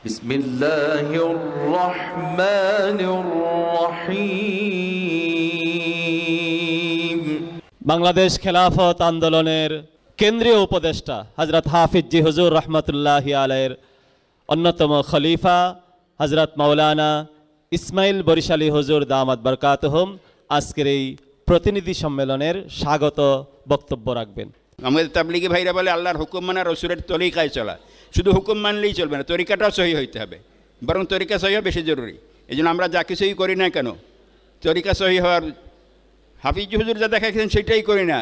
বিসমিল্লাহির রহমানির রহিম। বাংলাদেশ খেলাফত আন্দোলনের কেন্দ্রীয় উপদেষ্টা হযরত হাফিজ জি হুজুর রহমতুল্লাহি আলাইহির অন্যতম খলিফা হযরত মাওলানা ইসমাইল বরিশালী হুজুর দামাত বরকাতুহুম আজকের এই প্রতিনিধি সম্মেলনের স্বাগত বক্তব্য রাখবেন। আমাদের তাবলিগি ভাইরা বলে আল্লাহর হুকুম মানা, রসুলের তরিকায় চলা। শুধু হুকুম মানলেই চলবে না, তরিকাটাও সহি হইতে হবে, বরং তরিকা সহি হওয়া বেশি জরুরি। এই জন্য আমরা যা কিছুই করি না কেন তরিকা সহি হওয়ার, হাফিজ হুজুর যা দেখাচ্ছেন সেটাই করি না,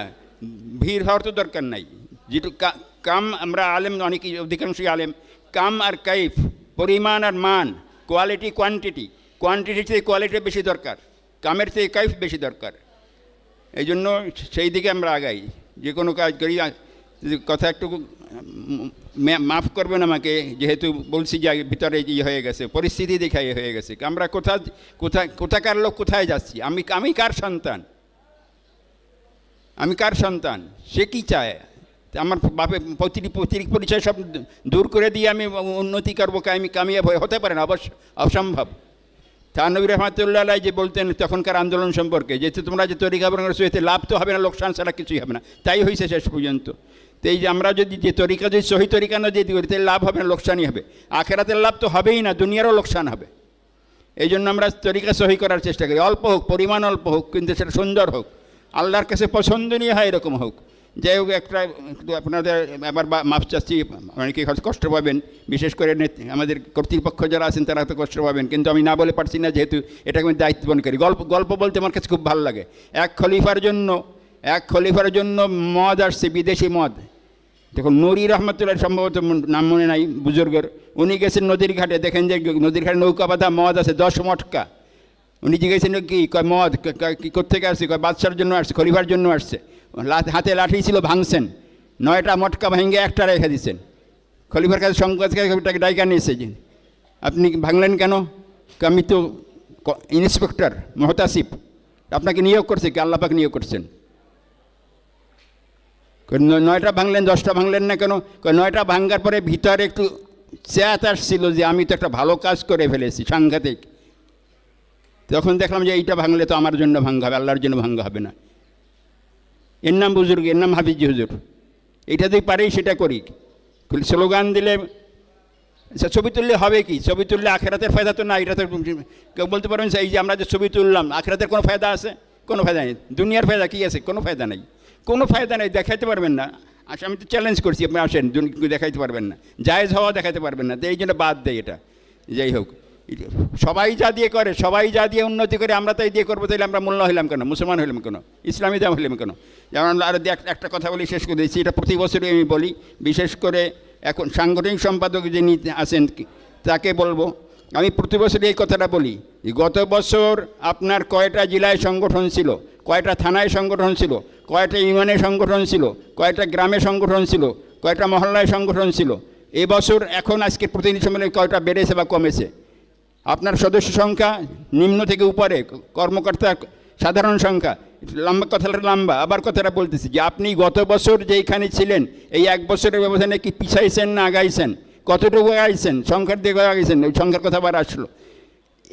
ভিড় হওয়ার তো দরকার নাই। যেটু কাম, আমরা আলেম অনেকেই, অধিকাংশই আলেম, কাম আর কাইফ, পরিমাণ আর মান, কোয়ালিটি কোয়ান্টিটি, কোয়ান্টিটির চেয়ে কোয়ালিটি বেশি দরকার, কামের চেয়ে কাইফ বেশি দরকার। এই জন্য সেই দিকে আমরা আগাই, যে কোনো কাজ করি। কথা একটু মাফ করবেন আমাকে, যেহেতু বলছি যে ভিতরে ইয়ে হয়ে গেছে, পরিস্থিতি দেখাই হয়ে গেছে। আমরা কোথাকার লোক, কোথায় যাচ্ছি, আমি কার সন্তান, আমি কার সন্তান, সে কী চায়, আমার বাপের পৈতৃক পরিচয় সব দূর করে দিয়ে আমি উন্নতি করবো, আমি কামিয়াব হতে পারে না, অসম্ভব। থানবী রহমাতুল্লাহ আলাইহি যে বলতেন তখনকার আন্দোলন সম্পর্কে, যেহেতু তোমরা যে তরিকা অবলম্বন করছো এতে লাভ তো হবে না, লোকসান ছাড়া কিছুই হবে না। তাই হয়েছে শেষ পর্যন্ত। তো এই যে আমরা যদি যে তরিকা, যদি সহি তরিকা না যদি করি, তাহলে লাভ হবে না, লোকসানই হবে। আখেরাতের লাভ তো হবেই না, দুনিয়ারও লোকসান হবে। এই জন্য আমরা তরিকা সহি করার চেষ্টা করি, অল্প হোক, পরিমাণ অল্প হোক, কিন্তু সেটা সুন্দর হোক, আল্লাহর কাছে পছন্দনীয় হয় এরকম হোক। যাই হোক, একটু আপনাদের আবার মাফ চাচ্ছি, অনেকে কষ্ট পাবেন, বিশেষ করে আমাদের কর্তৃপক্ষ যারা আছেন তারা তো কষ্ট পাবেন, কিন্তু আমি না বলে পারছি না, যেহেতু এটাকে আমি দায়িত্ব মনে করি। গল্প বলতে আমার কাছে খুব ভালো লাগে। এক খলিফার জন্য মদ আসছে, বিদেশি মদ। দেখুন, নুরি রহমতুল্লাহ, সম্ভবত নাম মনে নাই বুজুর্গের, উনি গেছেন নদীর ঘাটে, দেখেন যে নদীর ঘাটে নৌকা বাঁধা, মদ আছে 10 মটকা। উনি জিজ্ঞেসেন কি, কয় মদ, কী কোথেকে আসছে, কয় বাদশার জন্য আসছে, খলিফার জন্য আসছে। হাতে লাঠি ছিল, ভাঙছেন, 9টা মটকা ভেঙে একটা রেখে দিচ্ছেন। খলিফার কাছে সংবাদকে ডাইকা নিয়েছে, যে আপনি ভাঙলেন কেন? আমি তো ইন্সপেক্টর মোহতাসিব, আপনাকে নিয়োগ করছে কি? আল্লাহ পাক নিয়োগ করছেন। 9টা ভাঙলেন, 10টা ভাঙলেন না কেন? 9টা ভাঙার পরে ভিতরে একটু চেয়াত আসছিল যে আমি তো একটা ভালো কাজ করে ফেলেছি, সাংঘাতিক। তখন দেখলাম যে এইটা ভাঙলে তো আমার জন্য ভাঙ্গা হবে, আল্লাহর জন্য ভাঙ্গা হবে না। এর নাম বুজুর্গ, এর নাম হাফিজ হুজুর। এইটা যদি পারি সেটা করি। স্লোগান দিলে, ছবি তুললে হবে কি? ছবি তুললে আখেরাতের ফায়দা তো না। এটা তো কেউ বলতে পারবেন এই যে আমরা যে ছবি তুললাম, আখেরাতের কোনো ফায়দা আছে? কোনো ফায়দা নেই। দুনিয়ার ফায়দা কী আছে? কোনো ফায়দা নেই, কোনো ফায়দা নেই, দেখাইতে পারবেন না। আচ্ছা, আমি তো চ্যালেঞ্জ করছি, আপনি আসেন, দেখাইতে পারবেন না, জায়েজ হওয়া দেখাইতে পারবেন না। তো এই জন্য বাদ দেয় এটা। যাই হোক, সবাই যা দিয়ে করে, সবাই যা দিয়ে উন্নতি করে, আমরা তাই দিয়ে করবো, তাইলে আমরা মোল্লা হইলাম কেন, মুসলমান হইলাম কেন, ইসলামী দাম হইলাম কেন? যেমন আর একটা কথা বলি, শেষ করে দিচ্ছি, এটা প্রতি বছরই আমি বলি, বিশেষ করে এখন সাংগঠনিক সম্পাদক যিনি আছেন তাকে বলবো, আমি প্রতি বছরই এই কথাটা বলি, গত বছর আপনার কয়টা জেলায় সংগঠন ছিল, কয়টা থানায় সংগঠন ছিল, কয়টা ইউনিয়নে সংগঠন ছিল, কয়টা গ্রামে সংগঠন ছিল, কয়টা মহল্লায় সংগঠন ছিল। এবছর এখন আজকে প্রতিনিধি সম্মেলনে কয়টা বেড়েছে বা কমেছে? আপনার সদস্য সংখ্যা নিম্ন থেকে উপরে, কর্মকর্তা সাধারণ সংখ্যা, লম্বা কথাটা লম্বা। আবার কথাটা বলতেছি যে আপনি গত বছর যেইখানে ছিলেন, এই 1 বছরের ব্যবধানে কি পিছাইছেন না আগাইছেন? কতটুকু আগাইছেন? সংখ্যার দিকে আগাইছেন, ওই সংখ্যার কথা আবার আসলো।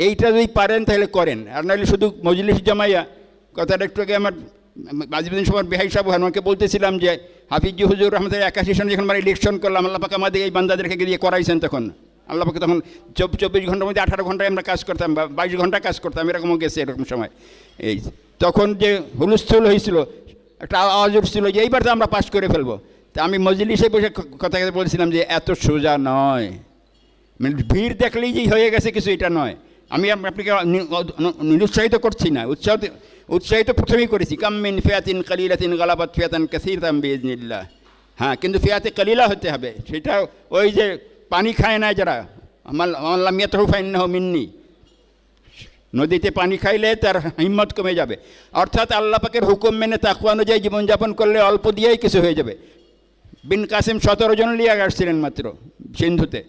এইটা যদি পারেন তাহলে করেন, আর নাহলে শুধু মজলিস জমাইয়া। কথাটা একটু আগে আমার বাজিবুদ্দিন সবার বেহাই সাহেব আমাকে বলতেছিলাম যে হাফিজ হুজুর রহমতুল্লাহ 81 সনে যখন আমরা ইলেকশন করলাম, আল্লাহ পাক আমাদের এই বান্দাদেরকে দিয়ে করাইছেন, তখন আল্লাহ পাকে তখন 24 ঘন্টার মধ্যে 18 ঘন্টায় আমরা কাজ করতাম, বা 22 ঘন্টা কাজ করতাম, এরকমও গেছে এরকম সময়। এই তখন যে হুলস্থুল হয়েছিল, একটা আওয়াজ উঠছিল যে এইবার তো আমরা পাস করে ফেলবো। তা আমি মজলিসে বসে কথা বলছিলাম যে এত সোজা নয়, মানে ভিড় দেখলেই যে হয়ে গেছে কিছু, এটা নয়। আমি আপনাকে নিরুৎসাহিত করছি না, উৎসাহিত প্রথমেই করেছি। কামিন ফিয়াতিন কালিলাতিন গালাবাত ফিয়াতান কাসীরাতাম বিইজনিল্লাহ। হ্যাঁ, কিন্তু ফিয়াতে কালিলা হতে হবে। সেটা ওই যে পানি খায় না যারা, আল্লাহ মিয়াতহু ফাইন্নাহু মিন্নি, নদীতে পানি খাইলে তার হিম্মত কমে যাবে। অর্থাৎ আল্লাহ পাকের হুকুম মেনে তাকওয়া অনুযায়ী জীবনযাপন করলে অল্প দিয়েই কিছু হয়ে যাবে। বিন কাসিম 17 জন লিয়ে আসছিলেন মাত্র সিন্ধুতে,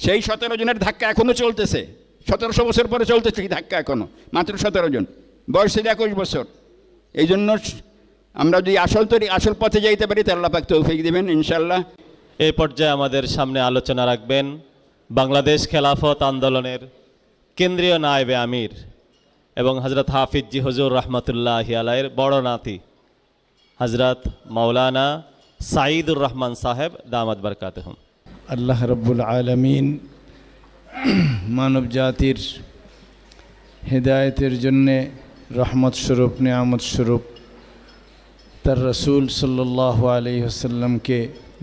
সেই 17 জনের ধাক্কা এখনও চলতেছে, 1700 বছর পরে চলতেছে সেই ধাক্কা এখনও, মাত্র 17 জন, বয়স 21 বছর। এই জন্য আমরা যদি আসল পথে যাইতে পারি তাহলে আল্লাহ পাক তৌফিক দিবেন ইনশাআল্লাহ। এই পর্যায়ে আমাদের সামনে আলোচনা রাখবেন বাংলাদেশ খেলাফত আন্দোলনের কেন্দ্রীয় নায়েবে আমির এবং হজরত হাফিজ জি হুজুর রহমতুল্লাহি আলাইহির বড় নাতি হজরত মাওলানা সাঈদুর রহমান সাহেব দামাত বরকাতুহুম। আল্লাহ রব্বুল আলমিন মানব জাতির হেদায়েতের জন্যে রহমত স্বরূপ নিয়ামত স্বরূপ তার রসুল সাল্লাল্লাহু আলাইহি ওয়াসাল্লামকে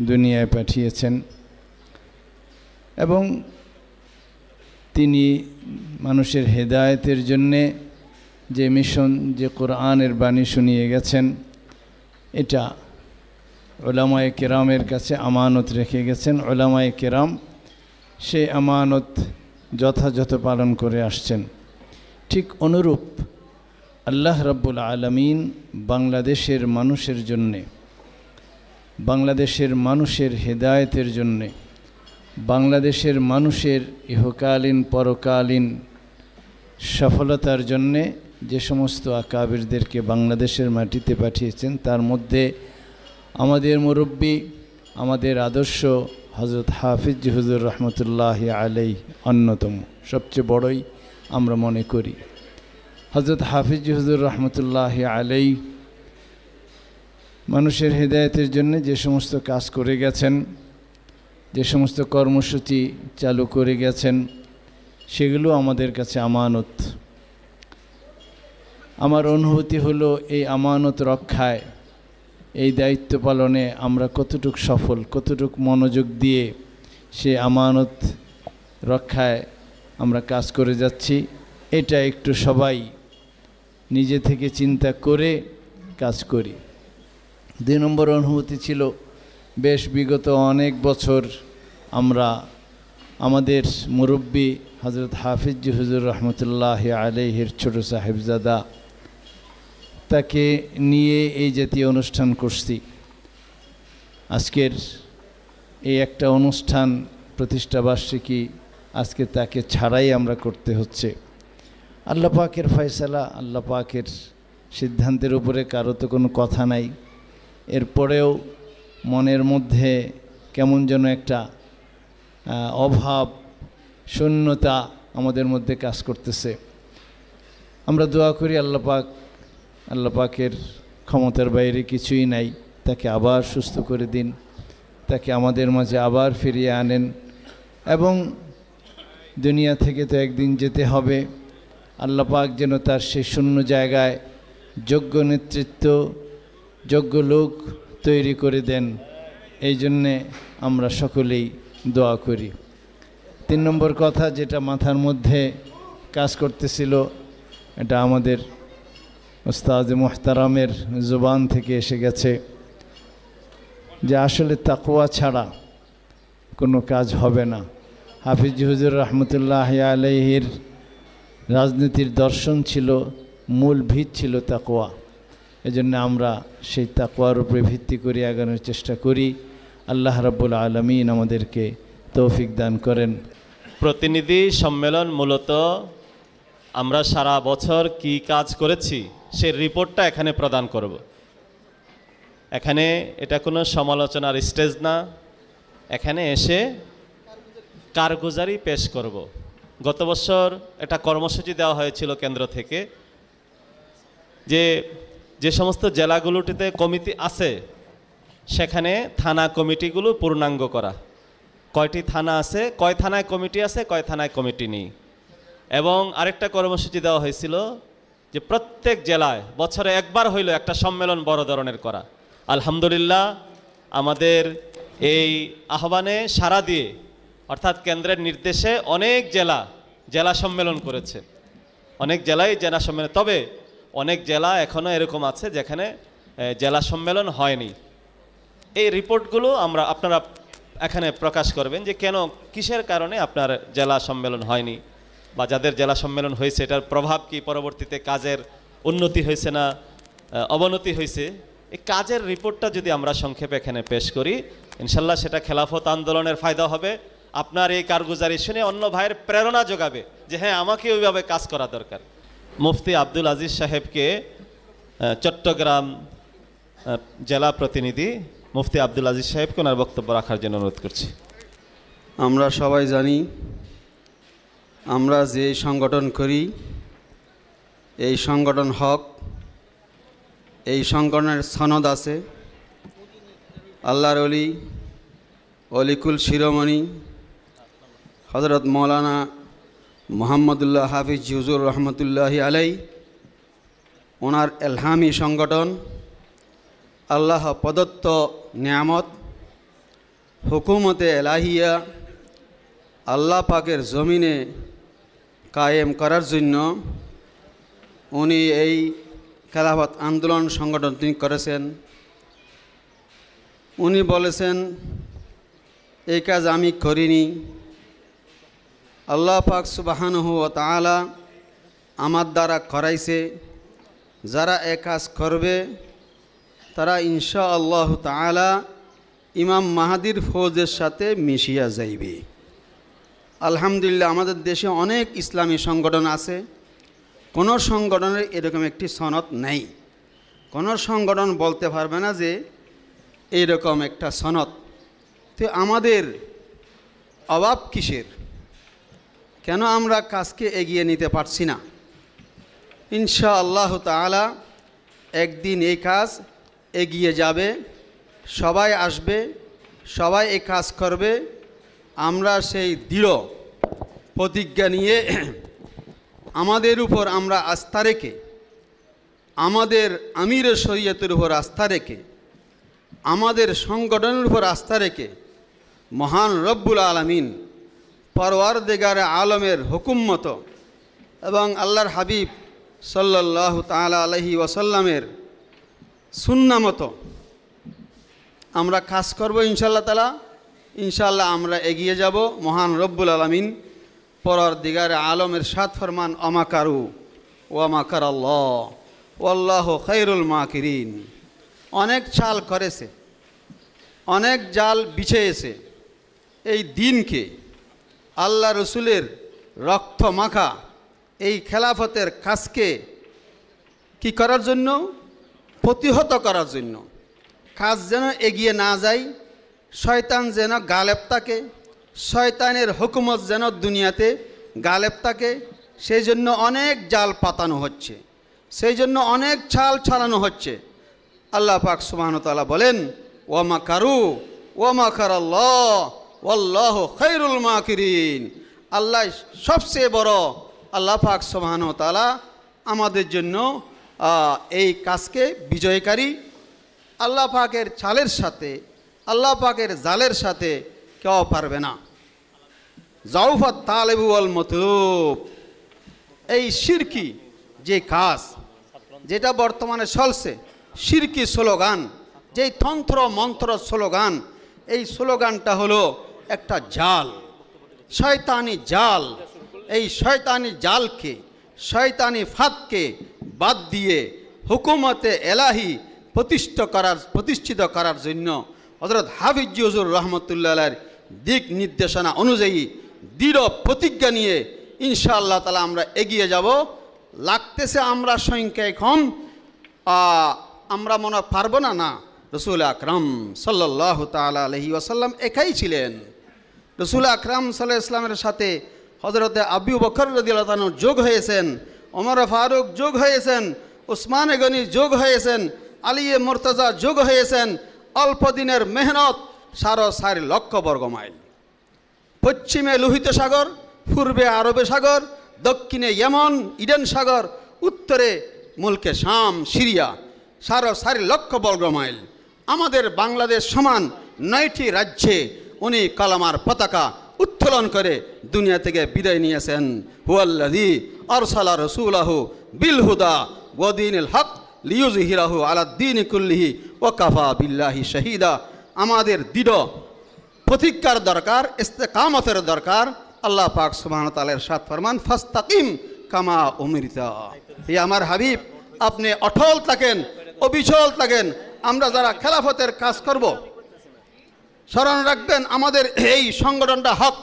দুনিয়ায় পাঠিয়েছেন এবং তিনি মানুষের হেদায়েতের জন্যে যে মিশন, যে কোরআনের বাণী শুনিয়ে গেছেন, এটা উলামায়ে কেরামের কাছে আমানত রেখে গেছেন। উলামায়ে কেরাম সেই আমানত যথাযথ পালন করে আসছেন। ঠিক অনুরূপ আল্লাহ রাব্বুল আলামিন বাংলাদেশের মানুষের জন্যে, বাংলাদেশের মানুষের হেদায়েতের জন্যে, বাংলাদেশের মানুষের ইহকালীন পরকালীন সফলতার জন্যে যে সমস্ত আকাবিরদেরকে বাংলাদেশের মাটিতে পাঠিয়েছেন, তার মধ্যে আমাদের মুরব্বী, আমাদের আদর্শ হযরত হাফিজ জি হুজুর রহমতুল্লাহি আলাইহি অন্যতম, সবচেয়ে বড়ই আমরা মনে করি। হযরত হাফিজ জি হুজুর রহমতুল্লাহি আলাইহি মানুষের হেদায়েতের জন্য যে সমস্ত কাজ করে গেছেন, যে সমস্ত কর্মসূচি চালু করে গেছেন, সেগুলো আমাদের কাছে আমানত। আমার অনুভূতি হলো এই আমানত রক্ষায়, এই দায়িত্ব পালনে আমরা কতটুকু সফল, কতটুকু মনোযোগ দিয়ে সে আমানত রক্ষায় আমরা কাজ করে যাচ্ছি, এটা একটু সবাই নিজে থেকে চিন্তা করে কাজ করি। 2 নম্বর অনুভূতি ছিল, বেশ বিগত অনেক বছর আমরা আমাদের মুরব্বী হযরত হাফিজ জি হুজুর রহমতুল্লাহি আলাইহির ছোট সাহেবজাদা, তাকে নিয়ে এই জাতীয় অনুষ্ঠান করছি। আজকের এই একটা অনুষ্ঠান প্রতিষ্ঠাবার্ষিকী, আজকে তাকে ছাড়াই আমরা করতে হচ্ছে। আল্লাহ পাকের ফয়সালা, আল্লাহ পাকের সিদ্ধান্তের উপরে কারো তো কোনো কথা নাই। এরপরেও মনের মধ্যে কেমন যেন একটা অভাব, শূন্যতা আমাদের মধ্যে কাজ করতেছে। আমরা দোয়া করি আল্লাহ পাকের ক্ষমতার বাইরে কিছুই নাই, তাকে আবার সুস্থ করে দিন, তাকে আমাদের মাঝে আবার ফিরিয়ে আনেন এবং দুনিয়া থেকে তো একদিন যেতে হবে। আল্লাহ পাক যেন তার সেই শূন্য জায়গায় যোগ্য নেতৃত্ব, যোগ্য লোক তৈরি করে দেন, এই জন্যে আমরা সকলেই দোয়া করি। 3 নম্বর কথা যেটা মাথার মধ্যে কাজ করতেছিল, এটা আমাদের উস্তাদ মুহতারামের জবান থেকে এসে গেছে যে আসলে তাকওয়া ছাড়া কোনো কাজ হবে না। হাফিজ জি হুজুর রহমতুল্লাহি আলাইহির রাজনীতির দর্শন ছিল, মূল ভিত ছিল তাকওয়া। এজন্য আমরা সেই তাকওয়ার উপরে ভিত্তি করে আগানোর চেষ্টা করি। আল্লাহ রাব্বুল আলামিন আমাদেরকে তৌফিক দান করেন। প্রতিনিধি সম্মেলন মূলত আমরা সারা বছর কি কাজ করেছি সেই রিপোর্টটা এখানে প্রদান করব। এখানে এটা কোনো সমালোচনার স্টেজ না, এখানে এসে কারগুজারি পেশ করব। গত বছর একটা কর্মসূচি দেওয়া হয়েছিল কেন্দ্র থেকে, যে সমস্ত জেলাগুলোটিতে কমিটি আছে সেখানে থানা কমিটিগুলো পূর্ণাঙ্গ করা। কয়টি থানা আছে, কয় থানায় কমিটি আছে, কয় থানায় কমিটি নেই। এবং আরেকটা কর্মসূচি দেওয়া হয়েছিল যে প্রত্যেক জেলায় বছরে একবার হইল একটা সম্মেলন বড় ধরনের করা। আলহামদুলিল্লাহ আমাদের এই আহ্বানে সাড়া দিয়ে, অর্থাৎ কেন্দ্রের নির্দেশে অনেক জেলা সম্মেলন করেছে, অনেক জেলায় জেলা সম্মেলন। তবে অনেক জেলা এখনও এরকম আছে যেখানে জেলা সম্মেলন হয়নি। এই রিপোর্টগুলো আপনারা এখানে প্রকাশ করবেন যে কেন, কিসের কারণে আপনার জেলা সম্মেলন হয়নি, বা যাদের জেলা সম্মেলন হয়েছে এটার প্রভাব কি, পরবর্তীতে কাজের উন্নতি হয়েছে না অবনতি হয়েছে। এই কাজের রিপোর্টটা যদি আমরা সংক্ষেপে এখানে পেশ করি, ইনশাল্লাহ সেটা খেলাফত আন্দোলনের ফায়দা হবে। আপনার এই কারগুজারি শুনে অন্য ভাইয়ের প্রেরণা যোগাবে যে হ্যাঁ, আমাকে ওইভাবে কাজ করা দরকার। মুফতি আব্দুল আজিজ সাহেবকে, চট্টগ্রাম জেলা প্রতিনিধি মুফতি আব্দুল আজিজ সাহেবকে ওনার বক্তব্য রাখার জন্য অনুরোধ করছি। আমরা সবাই জানি আমরা যে সংগঠন করি এই সংগঠন হক, এই সংগঠনের সনদ আছে। আল্লাহর অলি অলিকুল শিরোমণি হযরত মৌলানা মুহাম্মদুল্লাহ হাফিজ হুজুর রহমতুল্লাহি আলাই, ওনার এলহামি সংগঠন, আল্লাহ প্রদত্ত নিয়ামত, হুকুমতে এলাহিয়া আল্লাহ পাকের জমিনে কায়েম করার জন্য উনি এই খেলাফত আন্দোলন সংগঠন তিনি করেছেন। উনি বলেছেন এই কাজ আমি করিনি, আল্লাহ পাক সুবহানাহু ওয়া তাআলা আমার দ্বারা করাইছে। যারা এ কাজ করবে তারা ইনশাআল্লাহ তাআলা ইমাম মাহাদির ফৌজের সাথে মিশিয়া যাইবে। আলহামদুলিল্লাহ, আমাদের দেশে অনেক ইসলামী সংগঠন আছে, কোনো সংগঠনের এরকম একটি সনদ নেই। কোনো সংগঠন বলতে পারবে না যে এইরকম একটা সনদ। তো আমাদের অভাব কিসের? কেন আমরা কাজকে এগিয়ে নিতে পারছি না? ইনশাআল্লাহ তাআলা একদিন এই কাজ এগিয়ে যাবে, সবাই আসবে, সবাই এই কাজ করবে। আমরা সেই দৃঢ় প্রতিজ্ঞা নিয়ে আমাদের উপর আমরা আস্থা রেখে, আমাদের আমিরের শরীয়তের উপর আস্থা রেখে, আমাদের সংগঠনের উপর আস্থা রেখে মহান রব্বুল আলামিন পরওয়ারদিগারে আলমের হুকুম মতো এবং আল্লাহর হাবিব সাল্লাল্লাহু তাআলা আলাইহি ওয়াসাল্লামের সুন্নাহ মতো আমরা কাজ করব ইনশাআল্লাহ তাআলা। ইনশাআল্লাহ আমরা এগিয়ে যাব। মহান রব্বুল আলামিন পরওয়ারদিগারে আলমের সাত ফরমান অমাকারু ওয়া মাকারাল্লাহ ওয়াল্লাহু খায়রুল মাকিরিন। অনেক চাল করেছে, অনেক জাল বিছিয়েছে এই দিনকে, আল্লাহ রসুলের রক্ত মাখা এই খেলাফতের কাজকে কি করার জন্য? প্রতিহত করার জন্য। কাজ যেন এগিয়ে না যায়, শয়তান যেন গালেব থাকে, শয়তানের হুকুমত যেন দুনিয়াতে গালেব থাকে, সেই জন্য অনেক জাল পাতানো হচ্ছে, সেই জন্য অনেক ছাল ছাড়ানো হচ্ছে। আল্লাহ পাক সুবহানাহু ওয়া তাআলা বলেন ওয়া মাকারু ওয়া মাকারাল্লাহ ওয়াল্লাহু খায়রুল মাকিরিন। আল্লাহ সবচেয়ে বড়। আল্লাহ পাক সুবহানাহু ওয়া তাআলা আমাদের জন্য এই কাজকে বিজয়কারী। আল্লাহ পাকের চালের সাথে, আল্লাহ পাকের জালের সাথে কেউ পারবে না। জাউফাত তালেবু ওয়াল মতলুব, এই শিরকি যে কাজ যেটা বর্তমানে চলছে, শিরকি স্লোগান, যেই তন্ত্র মন্ত্র স্লোগান, এই স্লোগানটা হলো একটা জাল, শয়তানি জাল। এই শয়তানি জালকে, শয়তানি ফাঁদকে বাদ দিয়ে হুকুমতে এলাহি প্রতিষ্ঠিত করার জন্য হযরত হাফিজ হুজুর রহমতুল্লাহ আলাইহির দিক নির্দেশনা অনুযায়ী দৃঢ় প্রতিজ্ঞা নিয়ে ইনশাআল্লাহ তাআলা আমরা এগিয়ে যাব। লাগতেছে আমরা সংখ্যায় কম, আমরা মনে পারবো না, না, রসুল আকরাম সাল্লাল্লাহু তাআলা আলাইহি ওয়াসাল্লাম একাই ছিলেন। রসুল আকরাম সাল্লাল্লাহু আলাইহি ওয়াসাল্লামের সাথে হযরতে আবু বকর রাদিয়াল্লাহু তাআলা যোগ হয়েছেন, ওমর ফারুক যোগ হয়েছেন, উসমান গনি যোগ হয়েছেন, আলী মুর্তজা যোগ হয়েছেন। অল্প দিনের মেহনত 4.5 লক্ষ বর্গ মাইল। পশ্চিমে লোহিত সাগর, পূর্বে আরবে সাগর, দক্ষিণে ইয়েমন ইডেন সাগর, উত্তরে মুলকে শাম সিরিয়া, 4.5 লক্ষ বর্গ মাইল। আমাদের বাংলাদেশ সমান 9টি রাজ্যে উনি কালামার পতাকা উত্তোলন করে দুনিয়া থেকে বিদায় নিয়েছেন। হুয়াল্লাযী আরসালা রাসূলাহু বিল হুদা ওয়া দীনিল হক লিইয়ুযহিরাহু আলাদ দীনি কুল্লিহি ওয়া কাফা বিল্লাহি শাহীদা। আমাদের দৃঢ় প্রতিজ্ঞার দরকার, ইস্তেকামতের দরকার। আল্লাহ পাক সুবহানাহু ওয়া তাআলার সাত ফরমান ফাস্তাকিম কামা উমিরতা। হে আমার হাবিব, আপনি অটল থাকেন, অবিচল থাকেন। আমরা যারা খেলাফতের কাজ করব, স্মরণ রাখবেন আমাদের এই সংগঠনটা হক।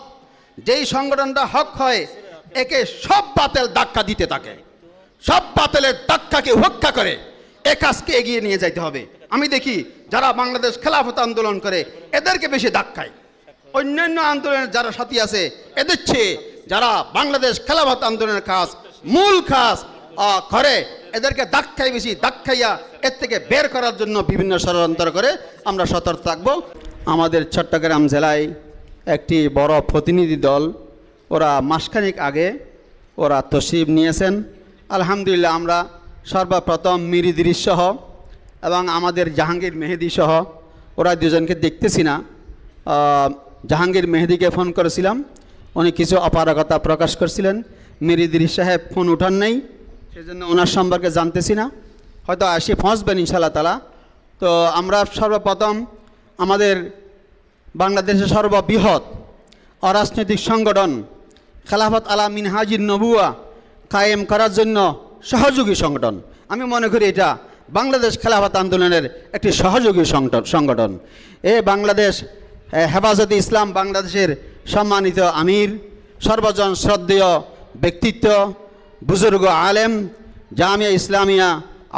যেই সংগঠনটা হক হয়, একে সব বাতিল ধাক্কা দিতে থাকে, সব বাতিলের ধাক্কাকে উপেক্ষা করে এ কাজকে এগিয়ে নিয়ে যাইতে হবে। আমি দেখি যারা বাংলাদেশ খেলাফত আন্দোলন করে এদেরকে বেশি ধাক্কায়, অন্যান্য আন্দোলনের যারা সাথী আছে এদের চেয়ে যারা বাংলাদেশ খেলাফত আন্দোলনের কাজ মূল কাজ করে এদেরকে ধাক্কাই বেশি ধাক্কাইয়া এর থেকে বের করার জন্য বিভিন্ন ষড়যন্ত্র করে আমরা সতর্ক থাকব। আমাদের চট্টগ্রাম জেলায় একটি বড় প্রতিনিধি দল ওরা মাসখানেক আগে ওরা তশরিফ নিয়েছেন। আলহামদুলিল্লাহ আমরা সর্বপ্রথম মীর ইদ্রিস সহ এবং আমাদের জাহাঙ্গীর মেহেদি সহ ওরা দুজনকে দেখতেছি না, জাহাঙ্গীর মেহেদিকে ফোন করেছিলাম, উনি কিছু অপারগতা প্রকাশ করছিলেন। মীর ইদ্রিস সাহেব ফোন উঠান নাই, সেজন্য ওনার সম্পর্কে জানতেছি না, হয়তো আসি পৌঁছবেন ইনশাআল্লাহ তাআলা। তো আমরা সর্বপ্রথম আমাদের বাংলাদেশের সর্ববৃহৎ অরাজনৈতিক সংগঠন খেলাফত আলা মিনহাজিন নবুয়া কায়েম করার জন্য সহযোগী সংগঠন, আমি মনে করি এটা বাংলাদেশ খেলাফত আন্দোলনের একটি সহযোগী সংগঠন। বাংলাদেশ হেফাজতে ইসলাম বাংলাদেশের সম্মানিত আমির, সর্বজন শ্রদ্ধেয় ব্যক্তিত্ব, বুজুর্গ আলেম, জামিয়া ইসলামিয়া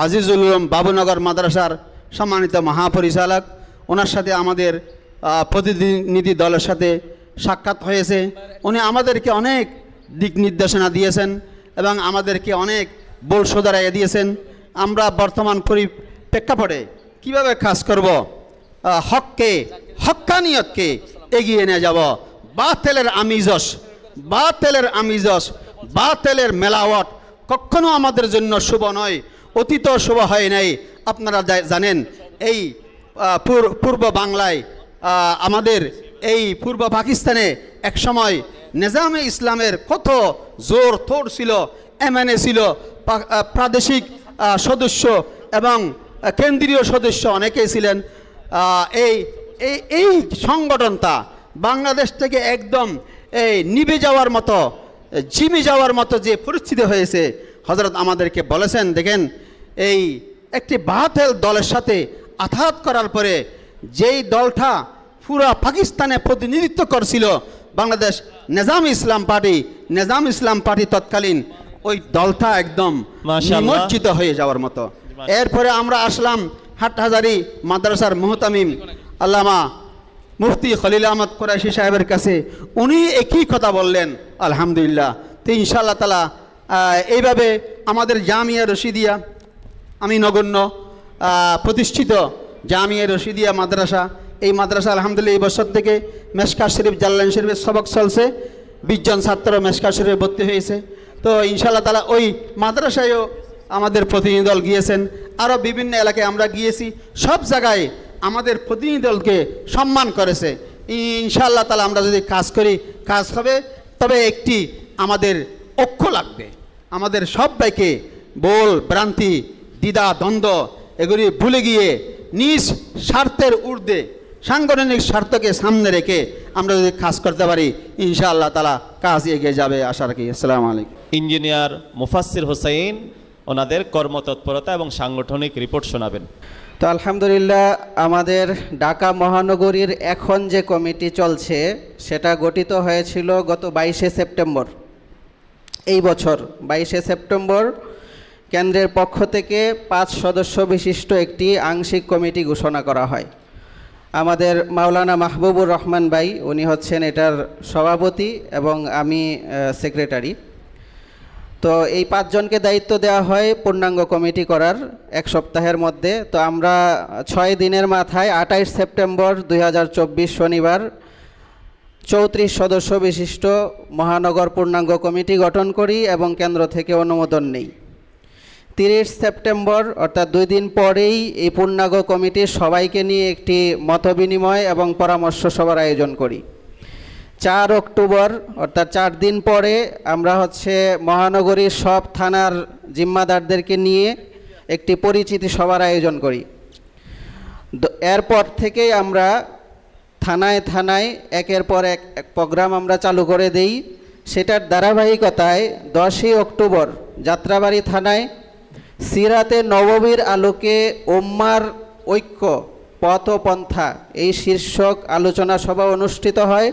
আজিজুল উলুম বাবুনগর মাদ্রাসার সম্মানিত মহাপরিচালক, ওনার সাথে আমাদের প্রতিনিধি দলের সাথে সাক্ষাৎ হয়েছে। উনি আমাদেরকে অনেক দিক নির্দেশনা দিয়েছেন এবং আমাদেরকে অনেক বল শোধরাইয়া দিয়েছেন। আমরা বর্তমান প্রেক্ষাপটে কীভাবে কাজ করব, হককে হক্কানিয়তকে এগিয়ে নিয়ে যাব, বাতিলের আমিজস বাতিলের মেলাওয়াট কখনো আমাদের জন্য শুভ নয়, অতীত শুভ হয় নাই। আপনারা জানেন এই পূর্ব বাংলায় আমাদের এই পূর্ব পাকিস্তানে একসময় নিজামে ইসলামের কত জোর থোড় ছিল, এমএনএ ছিল, প্রাদেশিক সদস্য এবং কেন্দ্রীয় সদস্য অনেকেই ছিলেন। এই সংগঠনটা বাংলাদেশ থেকে একদম নিভে যাওয়ার মতো, জিমে যাওয়ার মতো যে পরিস্থিতি হয়েছে, হযরত আমাদেরকে বলেছেন দেখেন এই একটি বাতিল দলের সাথে আঘাত করার পরে যেই দলটা পুরা পাকিস্তানে প্রতিনিধিত্ব করছিল বাংলাদেশ নিজাম ইসলাম পার্টি তৎকালীন ওই দলটা একদম নিমজ্জিত হয়ে যাওয়ার মতো। এরপরে আমরা আসলাম হাটহাজারী মাদ্রাসার মুহতামিম আল্লামা মুফতি খলিল আহমদ কুরাইশি সাহেবের কাছে, উনি একই কথা বললেন। আলহামদুলিল্লাহ, তো ইনশাআল্লাহ তাআলা এইভাবে আমাদের জামিয়া রশিদিয়া, আমি নগণ্য প্রতিষ্ঠিত জামিয়া রশিদিয়া মাদ্রাসা, এই মাদ্রাসা আলহামদুলিল্লাহ এই বছর থেকে মেশকাত শরীফ জালালাইন শরীফের সবক চলছে, 20 জন ছাত্র মেশকাত শরীফে ভর্তি হয়েছে। তো ইনশাআল্লাহ তাআলা ওই মাদ্রাসায়ও আমাদের প্রতিনিধি দল গিয়েছেন, আরও বিভিন্ন এলাকায় আমরা গিয়েছি, সব জায়গায় আমাদের প্রতিনিধি দলকে সম্মান করেছে। ইনশাআল্লাহ তাআলা আমরা যদি কাজ করি কাজ হবে, তবে একটি আমাদের ঐক্য লাগবে, আমাদের সবাইকে বল ভ্রান্তি দ্বিধা দ্বন্দ্ব এগুলি ভুলে গিয়ে নিজ স্বার্থের ঊর্ধ্বে সাংগঠনিক স্বার্থকে সামনে রেখে আমরা যদি কাজ করতে পারি ইনশাআল্লাহ তাআলা কাজ এগিয়ে যাবে আশা রাখি। আসসালামু আলাইকুম। ইঞ্জিনিয়ার মুফাসসির হোসেন ওনাদের কর্মতৎপরতা এবং সাংগঠনিক রিপোর্ট শোনাবেন। তো আলহামদুলিল্লাহ, আমাদের ঢাকা মহানগরীর এখন যে কমিটি চলছে সেটা গঠিত হয়েছিল গত 22শে সেপ্টেম্বর। এই বছর 22শে সেপ্টেম্বর কেন্দ্রের পক্ষ থেকে 5 সদস্য বিশিষ্ট একটি আংশিক কমিটি ঘোষণা করা হয়। আমাদের মাওলানা মাহবুবুর রহমান ভাই উনি হচ্ছেন এটার সভাপতি এবং আমি সেক্রেটারি। তো এই 5 জনকে দায়িত্ব দেওয়া হয় পূর্ণাঙ্গ কমিটি করার 1 সপ্তাহের মধ্যে। তো আমরা 6 দিনের মাথায় 28 সেপ্টেম্বর 2024 শনিবার 34 সদস্য বিশিষ্ট মহানগর পূর্ণাঙ্গ কমিটি গঠন করি এবং কেন্দ্র থেকে অনুমোদন নেই। 30 সেপ্টেম্বর অর্থাৎ 2 দিন পরেই এই পূর্ণাঙ্গ কমিটির সবাইকে নিয়ে একটি মতবিনিময় এবং পরামর্শ সভার আয়োজন করি। 4 অক্টোবর অর্থাৎ 4 দিন পরে আমরা মহানগরীর সব থানার জিম্মাদারদেরকে নিয়ে একটি পরিচিতি সভার আয়োজন করি। এরপর থেকেই আমরা থানায় থানায় একের পর এক প্রোগ্রাম আমরা চালু করে দেই। সেটার ধারাবাহিকতায় 10ই অক্টোবর যাত্রাবাড়ি থানায় সিরাতে নববীর আলোকে উম্মার ঐক্য পথ ও পন্থা এই শীর্ষক আলোচনা সভা অনুষ্ঠিত হয়।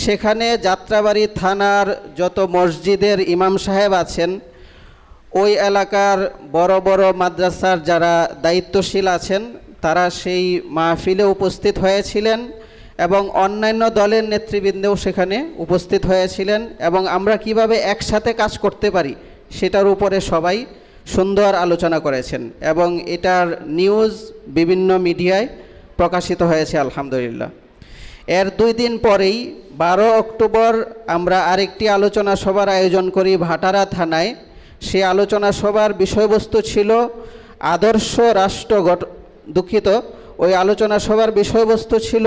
সেখানে যাত্রাবাড়ি থানার যত মসজিদের ইমাম সাহেব আছেন, ওই এলাকার বড় বড় মাদ্রাসার যারা দায়িত্বশীল আছেন, তারা সেই মাহফিলে উপস্থিত হয়েছিলেন এবং অন্যান্য দলের নেতৃবৃন্দও সেখানে উপস্থিত হয়েছিলেন এবং আমরা কিভাবে একসাথে কাজ করতে পারি সেটার উপরে সবাই সুন্দর আলোচনা করেছেন এবং এটার নিউজ বিভিন্ন মিডিয়ায় প্রকাশিত হয়েছে আলহামদুলিল্লাহ। এর 2 দিন পরেই 12 অক্টোবর আমরা আরেকটি আলোচনা সভার আয়োজন করি ভাটারা থানায়। সেই আলোচনা সভার বিষয়বস্তু ছিল আদর্শ রাষ্ট্র ওই আলোচনা সভার বিষয়বস্তু ছিল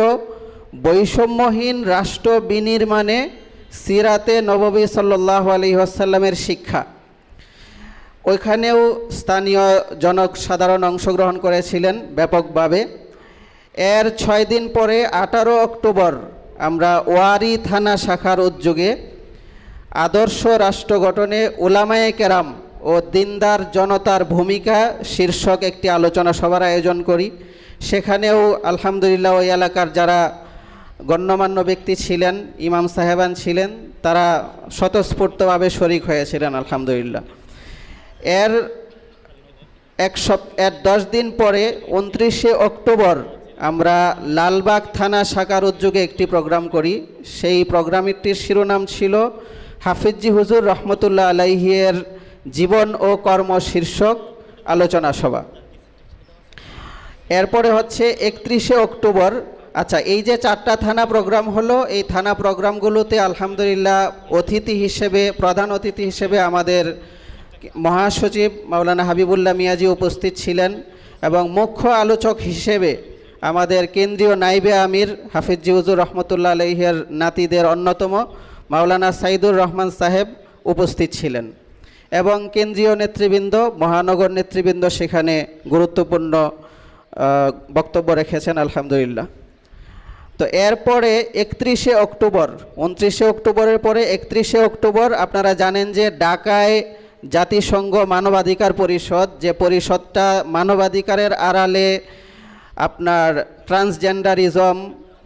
বৈষম্যহীন রাষ্ট্র বিনির্মাণে সিরাতে নববী সাল্লাল্লাহু আলাইহি ওয়াসাল্লামের শিক্ষা। ওইখানেও স্থানীয় জনসাধারণ অংশগ্রহণ করেছিলেন ব্যাপকভাবে। এর 6 দিন পরে 18 অক্টোবর আমরা ওয়ারী থানা শাখার উদ্যোগে আদর্শ রাষ্ট্র গঠনে উলামায়ে কেরাম ও দিনদার জনতার ভূমিকা শীর্ষক একটি আলোচনা সভার আয়োজন করি। সেখানেও আলহামদুলিল্লাহ ওই এলাকার যারা গণ্যমান্য ব্যক্তি ছিলেন, ইমাম সাহেবান ছিলেন, তারা স্বতঃস্ফূর্তভাবে শরিক হয়েছিলেন আলহামদুলিল্লাহ। এর 10 দিন পরে 29শে অক্টোবর আমরা লালবাগ থানা শাখার উদ্যোগে একটি প্রোগ্রাম করি। সেই প্রোগ্রামটির শিরোনাম ছিল হাফিজি হুজুর রহমতুল্লাহ আলাইহির জীবন ও কর্ম শীর্ষক আলোচনা সভা। এরপরে হচ্ছে 31শে অক্টোবর। আচ্ছা, এই যে 4টা থানা প্রোগ্রাম হলো, এই থানা প্রোগ্রামগুলোতে আলহামদুলিল্লাহ প্রধান অতিথি হিসেবে আমাদের মহাসচিব মাওলানা হাবিবুল্লাহ মিয়াজি উপস্থিত ছিলেন এবং মুখ্য আলোচক হিসেবে আমাদের কেন্দ্রীয় নাইবে আমির হাফিজি হুজুর রহমতুল্লাহ আলাইহির নাতিদের অন্যতম মাওলানা সাইদুর রহমান সাহেব উপস্থিত ছিলেন এবং কেন্দ্রীয় নেতৃবৃন্দ, মহানগর নেতৃবৃন্দ সেখানে গুরুত্বপূর্ণ বক্তব্য রেখেছেন আলহামদুলিল্লাহ। তো এরপরে 31শে অক্টোবর, 29শে অক্টোবরের পরে 31শে অক্টোবর আপনারা জানেন যে ঢাকায় জাতিসংঘ মানবাধিকার পরিষদ, যে পরিষদটা মানবাধিকারের আড়ালে আপনার ট্রান্সজেন্ডারিজম,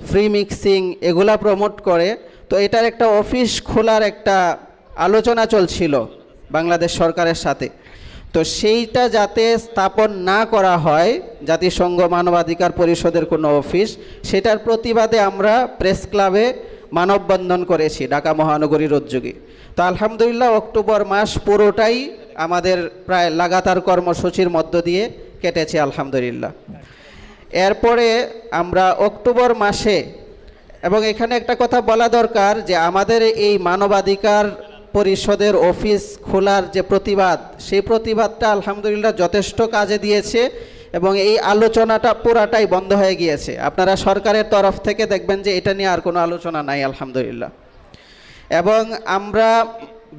ফ্রি মিক্সিং এগুলা প্রমোট করে, তো এটার একটা অফিস খোলার একটা আলোচনা চলছিল বাংলাদেশ সরকারের সাথে। তো সেইটা যাতে স্থাপন না করা হয় জাতিসংঘ মানবাধিকার পরিষদের কোনো অফিস, সেটার প্রতিবাদে আমরা প্রেস ক্লাবে মানববন্ধন করেছি ঢাকা মহানগরীর উদ্যোগে। তো আলহামদুলিল্লাহ অক্টোবর মাস পুরোটাই আমাদের প্রায় লাগাতার কর্মসূচির মধ্য দিয়ে কেটেছে আলহামদুলিল্লাহ। এরপরে আমরা অক্টোবর মাসে, এবং এখানে একটা কথা বলা দরকার যে আমাদের এই মানবাধিকার পরিষদের অফিস খোলার যে প্রতিবাদ, সেই প্রতিবাদটা আলহামদুলিল্লাহ যথেষ্ট কাজে দিয়েছে এবং এই আলোচনাটা পুরাটাই বন্ধ হয়ে গিয়েছে। আপনারা সরকারের তরফ থেকে দেখবেন যে এটা নিয়ে আর কোনো আলোচনা নাই আলহামদুলিল্লাহ। এবং আমরা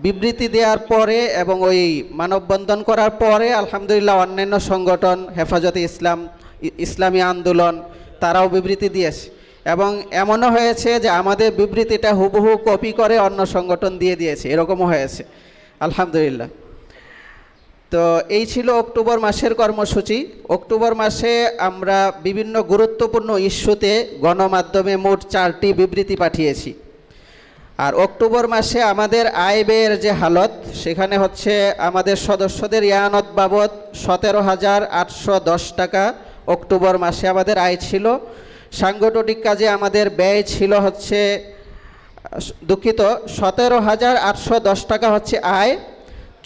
বিবৃতি দেওয়ার পরে এবং ওই মানববন্ধন করার পরে আলহামদুলিল্লাহ অন্যান্য সংগঠন, হেফাজতে ইসলাম, ইসলামী আন্দোলন, তারাও বিবৃতি দিয়েছে এবং এমনও হয়েছে যে আমাদের বিবৃতিটা হুবহু কপি করে অন্য সংগঠন দিয়ে দিয়েছে, এরকমও হয়েছে আলহামদুলিল্লাহ। তো এই ছিল অক্টোবর মাসের কর্মসূচি। অক্টোবর মাসে আমরা বিভিন্ন গুরুত্বপূর্ণ ইস্যুতে গণমাধ্যমে মোট 4টি বিবৃতি পাঠিয়েছি। আর অক্টোবর মাসে আমাদের আয় ব্যয়ের যে হালত, সেখানে হচ্ছে আমাদের সদস্যদের ইয়ানত বাবদ 17,810 টাকা অক্টোবর মাসে আমাদের আয় ছিল। সাংগঠনিক কাজে আমাদের ব্যয় ছিল হচ্ছে 17,810 টাকা হচ্ছে আয়,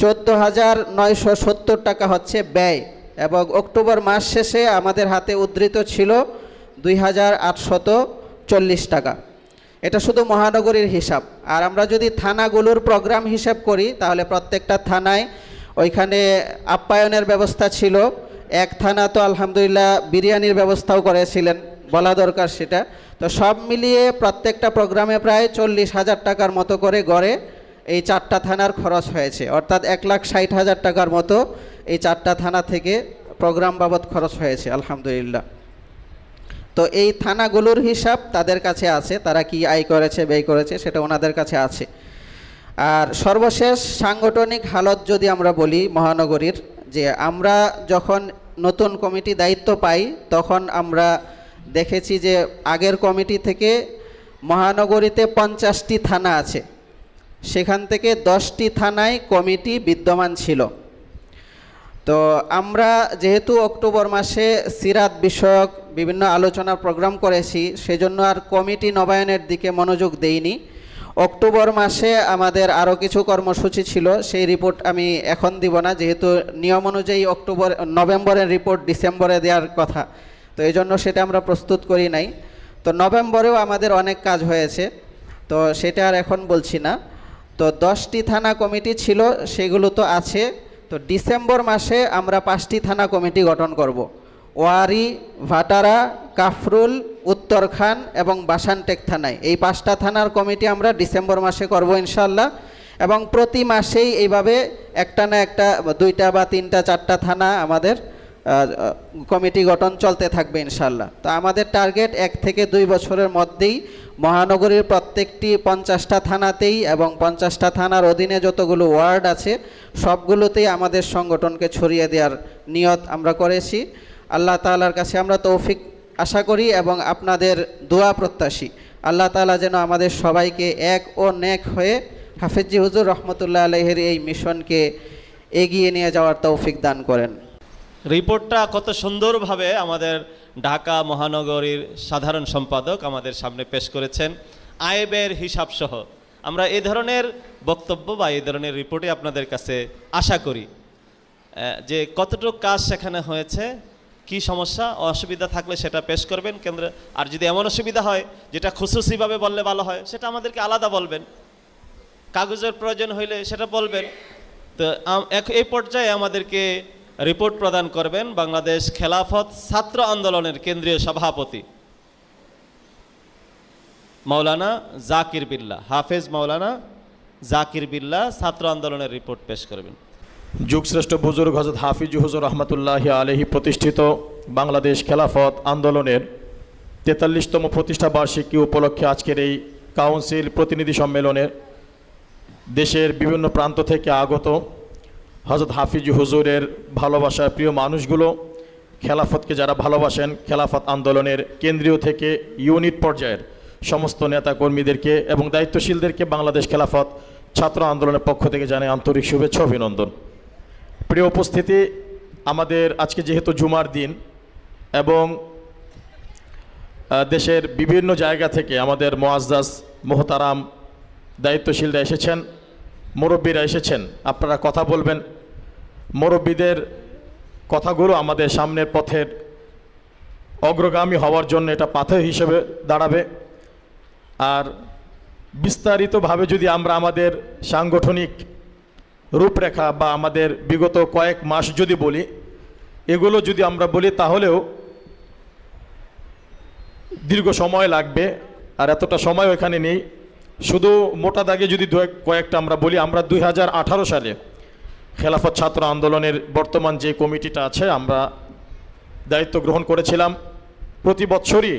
14,970 টাকা হচ্ছে ব্যয় এবং অক্টোবর মাস শেষে আমাদের হাতে উদ্ধৃত ছিল 2,840 টাকা। এটা শুধু মহানগরীর হিসাব। আর আমরা যদি থানাগুলোর প্রোগ্রাম হিসাব করি তাহলে প্রত্যেকটা থানায় ওইখানে আপ্যায়নের ব্যবস্থা ছিল। এক থানা তো আলহামদুলিল্লাহ বিরিয়ানির ব্যবস্থাও করেছিলেন, বলা দরকার সেটা। তো সব মিলিয়ে প্রত্যেকটা প্রোগ্রামে প্রায় 40,000 টাকার মতো করে গড়ে এই 4টা থানার খরচ হয়েছে, অর্থাৎ 1,60,000 টাকার মতো এই 4টা থানা থেকে প্রোগ্রাম বাবদ খরচ হয়েছে আলহামদুলিল্লাহ। তো এই থানাগুলোর হিসাব তাদের কাছে আছে, তারা কি আয় করেছে ব্যয় করেছে সেটা ওনাদের কাছে আছে। আর সর্বশেষ সাংগঠনিক হালত যদি আমরা বলি মহানগরীর, যে আমরা যখন নতুন কমিটি দায়িত্ব পাই তখন আমরা দেখেছি যে আগের কমিটি থেকে মহানগরীতে 50টি থানা আছে, সেখান থেকে 10টি থানায় কমিটি বিদ্যমান ছিল। তো আমরা যেহেতু অক্টোবর মাসে সিরাত বিষয়ক বিভিন্ন আলোচনার প্রোগ্রাম করেছি, সেজন্য আর কমিটি নবায়নের দিকে মনোযোগ দেইনি। অক্টোবর মাসে আমাদের আরও কিছু কর্মসূচি ছিল, সেই রিপোর্ট আমি এখন দিব না, যেহেতু নিয়ম অনুযায়ী নভেম্বরের রিপোর্ট ডিসেম্বরে দেওয়ার কথা, তো এই জন্য সেটা আমরা প্রস্তুত করি নাই। তো নভেম্বরেও আমাদের অনেক কাজ হয়েছে, তো সেটা আর এখন বলছি না। তো 10টি থানা কমিটি ছিল, সেগুলো তো আছে। তো ডিসেম্বর মাসে আমরা 5টি থানা কমিটি গঠন করব। ওয়ারি, ভাটারা, কাফরুল, উত্তরখান এবং বাসানটেক থানায়, এই 5টা থানার কমিটি আমরা ডিসেম্বর মাসে করব ইনশাআল্লাহ। এবং প্রতি মাসেই এইভাবে একটা না একটা 2টা বা 3টা 4টা থানা আমাদের কমিটি গঠন চলতে থাকবে ইনশাআল্লাহ। তো আমাদের টার্গেট 1 থেকে 2 বছরের মধ্যেই মহানগরীর প্রত্যেকটি 50টা থানাতেই এবং 50টা থানার অধীনে যতগুলো ওয়ার্ড আছে সবগুলোতেই আমাদের সংগঠনকে ছড়িয়ে দেওয়ার নিয়ত আমরা করেছি। আল্লাহ তাআলার কাছে আমরা তৌফিক আশা করি এবং আপনাদের দোয়া প্রত্যাশী। আল্লাহ তাআলা যেন আমাদের সবাইকে এক ও নেক হয়ে হাফেজি হুজুর রহমতুল্লাহ আলাইহির এই মিশনকে এগিয়ে নিয়ে যাওয়ার তৌফিক দান করেন। রিপোর্টটা কত সুন্দরভাবে আমাদের ঢাকা মহানগরীর সাধারণ সম্পাদক আমাদের সামনে পেশ করেছেন, আয় ব্যয়ের হিসাব সহ। আমরা এই ধরনের বক্তব্য বা এই ধরনের রিপোর্টে আপনাদের কাছে আশা করি যে কতটুকু কাজ সেখানে হয়েছে, কি সমস্যা অসুবিধা থাকলে সেটা পেশ করবেন কেন্দ্র, আর যদি এমন অসুবিধা হয় যেটা খুশুসিভাবে বললে ভালো হয় সেটা আমাদেরকে আলাদা বলবেন, কাগজের প্রয়োজন হইলে সেটা বলবেন। তো এই পর্যায়ে আমাদেরকে রিপোর্ট প্রদান করবেন বাংলাদেশ খেলাফত ছাত্র আন্দোলনের কেন্দ্রীয় সভাপতি মাওলানা জাকির বিল্লাহ, হাফেজ মাওলানা জাকির বিল্লাহ ছাত্র আন্দোলনের রিপোর্ট পেশ করবেন। যুগশ্রেষ্ঠ বুজুর্গ হযরত হাফিজ হুজুর রহমতুল্লাহি আলাইহি প্রতিষ্ঠিত বাংলাদেশ খেলাফত আন্দোলনের 43তম প্রতিষ্ঠা বার্ষিকী উপলক্ষে আজকের এই কাউন্সিল প্রতিনিধি সম্মেলনের দেশের বিভিন্ন প্রান্ত থেকে আগত হযরত হাফিজ হুজুরের ভালোবাসার প্রিয় মানুষগুলো, খেলাফতকে যারা ভালোবাসেন, খেলাফত আন্দোলনের কেন্দ্রীয় থেকে ইউনিট পর্যায়ের সমস্ত নেতাকর্মীদেরকে এবং দায়িত্বশীলদেরকে বাংলাদেশ খেলাফত ছাত্র আন্দোলনের পক্ষ থেকে জানাই আন্তরিক শুভেচ্ছা অভিনন্দন। প্রিয় উপস্থিতি, আমাদের আজকে যেহেতু জুমার দিন এবং দেশের বিভিন্ন জায়গা থেকে আমাদের মুআজ্জাজ মোহতারাম দায়িত্বশীলরা এসেছেন, মুরব্বীরা এসেছেন, আপনারা কথা বলবেন। মুরব্বীদের কথাগুলো আমাদের সামনের পথের অগ্রগামী হওয়ার জন্য এটা পাথর হিসেবে দাঁড়াবে। আর বিস্তারিতভাবে যদি আমরা আমাদের সাংগঠনিক রূপরেখা বা আমাদের বিগত কয়েক মাস যদি বলি, এগুলো যদি আমরা বলি তাহলেও দীর্ঘ সময় লাগবে, আর এতটা সময় এখানে নেই। শুধু মোটা দাগে যদি কয়েকটা আমরা বলি, আমরা 2018 সালে খেলাফত ছাত্র আন্দোলনের বর্তমান যে কমিটিটা আছে আমরা দায়িত্ব গ্রহণ করেছিলাম। প্রতি বছরই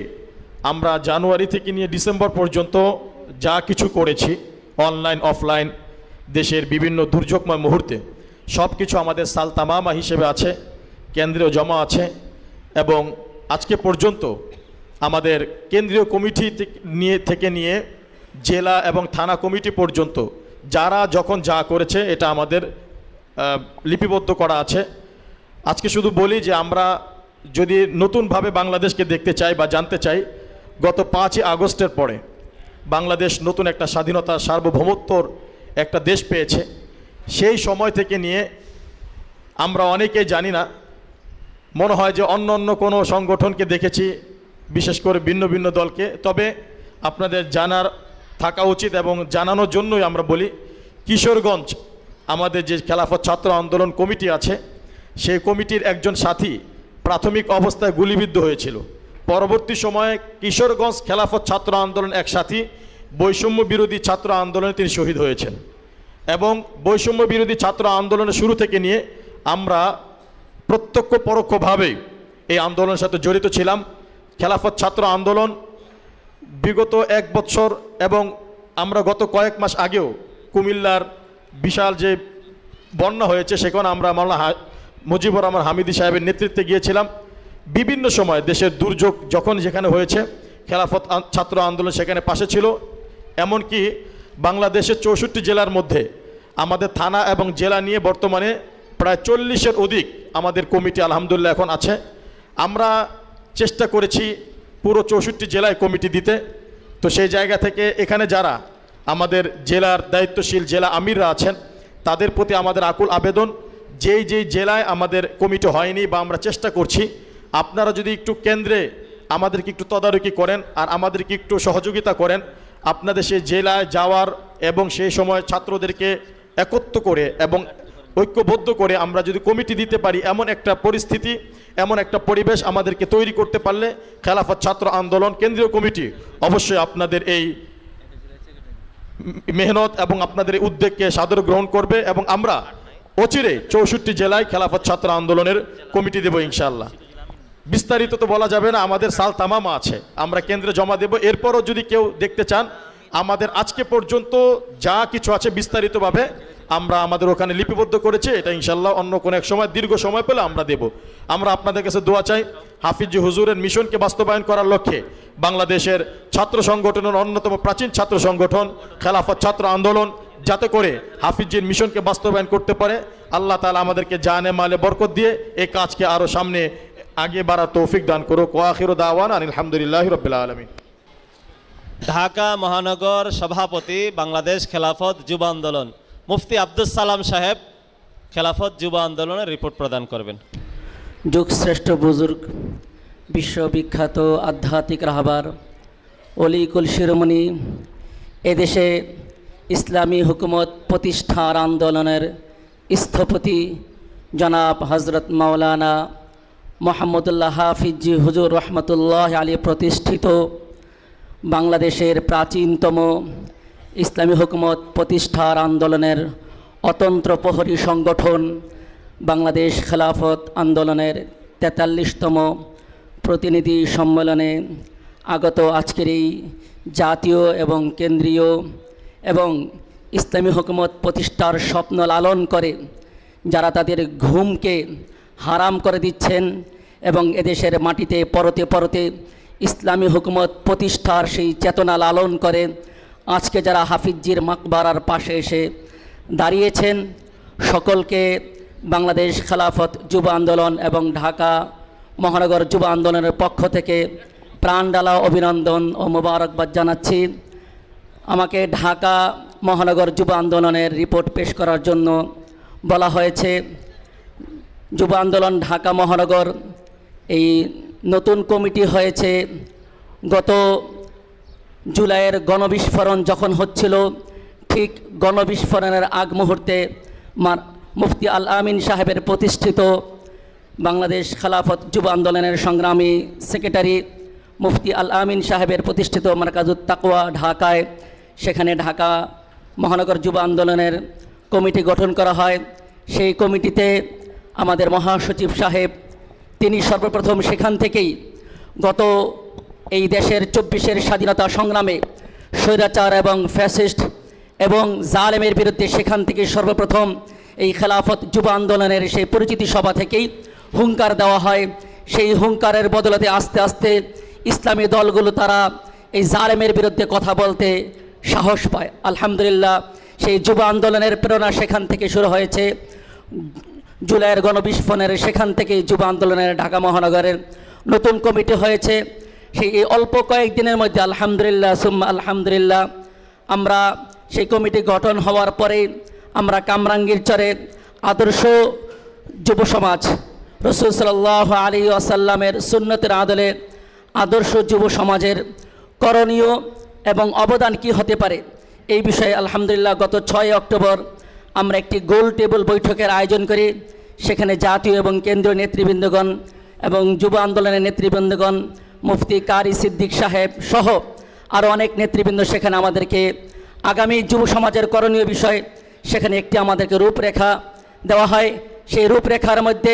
আমরা জানুয়ারি থেকে নিয়ে ডিসেম্বর পর্যন্ত যা কিছু করেছি, অনলাইন অফলাইন, দেশের বিভিন্ন দুর্যোগময় মুহূর্তে সব কিছু আমাদের সালতামামা হিসেবে আছে, কেন্দ্রীয় জমা আছে। এবং আজকে পর্যন্ত আমাদের কেন্দ্রীয় কমিটি থেকে নিয়ে জেলা এবং থানা কমিটি পর্যন্ত যারা যখন যা করেছে এটা আমাদের লিপিবদ্ধ করা আছে। আজকে শুধু বলি যে আমরা যদি নতুনভাবে বাংলাদেশকে দেখতে চাই বা জানতে চাই, গত 5ই আগস্টের পরে বাংলাদেশ নতুন একটা স্বাধীনতা সার্বভৌমত্বর একটা দেশ পেয়েছে। সেই সময় থেকে নিয়ে আমরা অনেকেই জানি না, মনে হয় যে অন্য অন্য কোনো সংগঠনকে দেখেছি, বিশেষ করে ভিন্ন ভিন্ন দলকে। তবে আপনাদের জানার থাকা উচিত এবং জানানোর জন্যই আমরা বলি, কিশোরগঞ্জ আমাদের যে খেলাফত ছাত্র আন্দোলন কমিটি আছে, সেই কমিটির একজন সাথী প্রাথমিক অবস্থায় গুলিবিদ্ধ হয়েছিল। পরবর্তী সময়ে কিশোরগঞ্জ খেলাফত ছাত্র আন্দোলন এক সাথী বৈষম্য বিরোধী ছাত্র আন্দোলনে তিনি শহীদ হয়েছেন। এবং বৈষম্য বিরোধী ছাত্র আন্দোলনের শুরু থেকে নিয়ে আমরা প্রত্যক্ষ পরোক্ষভাবেই এই আন্দোলনের সাথে জড়িত ছিলাম। খেলাফত ছাত্র আন্দোলন বিগত 1 বছর এবং আমরা গত কয়েক মাস আগেও কুমিল্লার বিশাল যে বন্যা হয়েছে সেখানে আমরা মাওলানা মুজিবুর রহমান হামিদি সাহেবের নেতৃত্বে গিয়েছিলাম। বিভিন্ন সময় দেশের দুর্যোগ যখন যেখানে হয়েছে খেলাফত ছাত্র আন্দোলন সেখানে পাশে ছিল। এমনকি বাংলাদেশের 64 জেলার মধ্যে আমাদের থানা এবং জেলা নিয়ে বর্তমানে প্রায় 40-এর অধিক আমাদের কমিটি আলহামদুলিল্লাহ এখন আছে। আমরা চেষ্টা করেছি পুরো 64 জেলায় কমিটি দিতে। তো সেই জায়গা থেকে এখানে যারা আমাদের জেলার দায়িত্বশীল জেলা আমিররা আছেন, তাদের প্রতি আমাদের আকুল আবেদন, যেই জেলায় আমাদের কমিটি হয়নি বা আমরা চেষ্টা করছি, আপনারা যদি একটু কেন্দ্রে আমাদেরকে একটু তদারকি করেন আর আমাদেরকে একটু সহযোগিতা করেন, আপনাদের সেই জেলায় যাওয়ার এবং সেই সময় ছাত্রদেরকে একত্র করে এবং ঐক্যবদ্ধ করে আমরা যদি কমিটি দিতে পারি, এমন একটা পরিস্থিতি, এমন একটা পরিবেশ আমাদেরকে তৈরি করতে পারলে খেলাফত ছাত্র আন্দোলন কেন্দ্রীয় কমিটি অবশ্যই আপনাদের এই মেহনত এবং আপনাদের এই উদ্যোগকে সাদরে গ্রহণ করবে এবং আমরা অচিরে 64 জেলায় খেলাফত ছাত্র আন্দোলনের কমিটি দেব ইনশাআল্লাহ। বিস্তারিত তো বলা যাবে না, আমাদের সাল তামামা আছে, আমরা কেন্দ্রে জমা দেব। এরপরও যদি কেউ দেখতে চান, আমাদের আজকে পর্যন্ত যা কিছু আছে বিস্তারিতভাবে আমরা আমাদের ওখানে লিপিবদ্ধ করেছি, এটা ইনশাল্লাহ অন্য কোনো এক সময় দীর্ঘ সময় পেলে আমরা দেব। আমরা আপনাদের কাছে দোয়া চাই, হাফিজি হুজুরের মিশনকে বাস্তবায়ন করার লক্ষ্যে বাংলাদেশের ছাত্র সংগঠনের অন্যতম প্রাচীন ছাত্র সংগঠন খেলাফত ছাত্র আন্দোলন যাতে করে হাফিজির মিশনকে বাস্তবায়ন করতে পারে, আল্লাহ তাআলা আমাদেরকে জানে মালে বরকত দিয়ে এই কাজকে আরও সামনে আগে বাড়ার তৌফিক দান করুক। ওয়া আখিরু দাওয়ানা আলহামদুলিল্লাহি রাব্বিল আলামিন। ঢাকা মহানগর সভাপতি বাংলাদেশ খেলাফত যুব আন্দোলন মুফতি আব্দুস সালাম সাহেব খেলাফত যুব আন্দোলনের রিপোর্ট প্রদান করবেন। যুগশ্রেষ্ঠ বুজুর্গ, বিশ্ববিখ্যাত আধ্যাত্মিক রাহবার, অলিকুল শিরোমণি, এদেশে ইসলামী হুকুমত প্রতিষ্ঠার আন্দোলনের স্থপতি জনাব হজরত মাওলানা মোহাম্মদুল্লাহ হাফিজি হুজুর রহমতুল্লাহ আলী প্রতিষ্ঠিত বাংলাদেশের প্রাচীনতম ইসলামী হুকুমত প্রতিষ্ঠার আন্দোলনের অতন্ত্র প্রহরী সংগঠন বাংলাদেশ খেলাফত আন্দোলনের 43তম প্রতিনিধি সম্মেলনে আগত আজকের এই জাতীয় এবং কেন্দ্রীয় এবং ইসলামী হুকুমত প্রতিষ্ঠার স্বপ্ন লালন করে যারা তাদের ঘুমকে হারাম করে দিচ্ছেন এবং এদেশের মাটিতে পরতে পরতে ইসলামী হুকুমত প্রতিষ্ঠার সেই চেতনা লালন করে আজকে যারা হাফিজির মাকবারার পাশে এসে দাঁড়িয়েছেন, সকলকে বাংলাদেশ খেলাফত যুব আন্দোলন এবং ঢাকা মহানগর যুব আন্দোলনের পক্ষ থেকে প্রাণডালা অভিনন্দন ও মোবারকবাদ জানাচ্ছি। আমাকে ঢাকা মহানগর যুব আন্দোলনের রিপোর্ট পেশ করার জন্য বলা হয়েছে। যুব আন্দোলন ঢাকা মহানগর এই নতুন কমিটি হয়েছে গত জুলাইয়ের গণবিস্ফোরণ যখন হচ্ছিল, ঠিক গণবিস্ফোরণের আগ মুহূর্তে মুফতি আল আমিন সাহেবের প্রতিষ্ঠিত বাংলাদেশ খেলাফত যুব আন্দোলনের সংগ্রামী সেক্রেটারি মুফতি আল আমিন সাহেবের প্রতিষ্ঠিত মারকাজুত তাকওয়া ঢাকায়, সেখানে ঢাকা মহানগর যুব আন্দোলনের কমিটি গঠন করা হয়। সেই কমিটিতে আমাদের মহাসচিব সাহেব, তিনি সর্বপ্রথম সেখান থেকেই গত এই দেশের 24-এর স্বাধীনতা সংগ্রামে স্বৈরাচার এবং ফ্যাসিস্ট এবং জালেমের বিরুদ্ধে সেখান থেকে সর্বপ্রথম এই খেলাফত যুব আন্দোলনের সেই পরিচিতি সভা থেকেই হুঙ্কার দেওয়া হয়। সেই হুঙ্কারের বদলতে আস্তে আস্তে ইসলামী দলগুলো তারা এই জালেমের বিরুদ্ধে কথা বলতে সাহস পায়। আলহামদুলিল্লাহ, সেই যুব আন্দোলনের প্রেরণা সেখান থেকে শুরু হয়েছে। জুলাইয়ের গণবিস্ফোরণের সেখান থেকে যুব আন্দোলনের ঢাকা মহানগরের নতুন কমিটি হয়েছে। সেই অল্প কয়েকদিনের মধ্যে আলহামদুলিল্লাহ সুম্মা আলহামদুলিল্লাহ আমরা সেই কমিটি গঠন হওয়ার পরে আমরা কামরাঙ্গীর চরে আদর্শ যুব সমাজ, রাসূল সাল্লাল্লাহু আলাইহি ওয়াসাল্লামের সুন্নতের আদলে আদর্শ যুব সমাজের করণীয় এবং অবদান কি হতে পারে এই বিষয়ে আলহামদুলিল্লাহ গত 6 অক্টোবর আমরা একটি গোল টেবিল বৈঠকের আয়োজন করি। সেখানে জাতীয় এবং কেন্দ্রীয় নেতৃবৃন্দগণ এবং যুব আন্দোলনের নেতৃবৃন্দগণ, মুফতি কারি সিদ্দিক সাহেব সহ আরও অনেক নেতৃবৃন্দ সেখানে আমাদেরকে আগামী যুব সমাজের করণীয় বিষয় সেখানে একটি আমাদেরকে রূপরেখা দেওয়া হয়। সেই রূপরেখার মধ্যে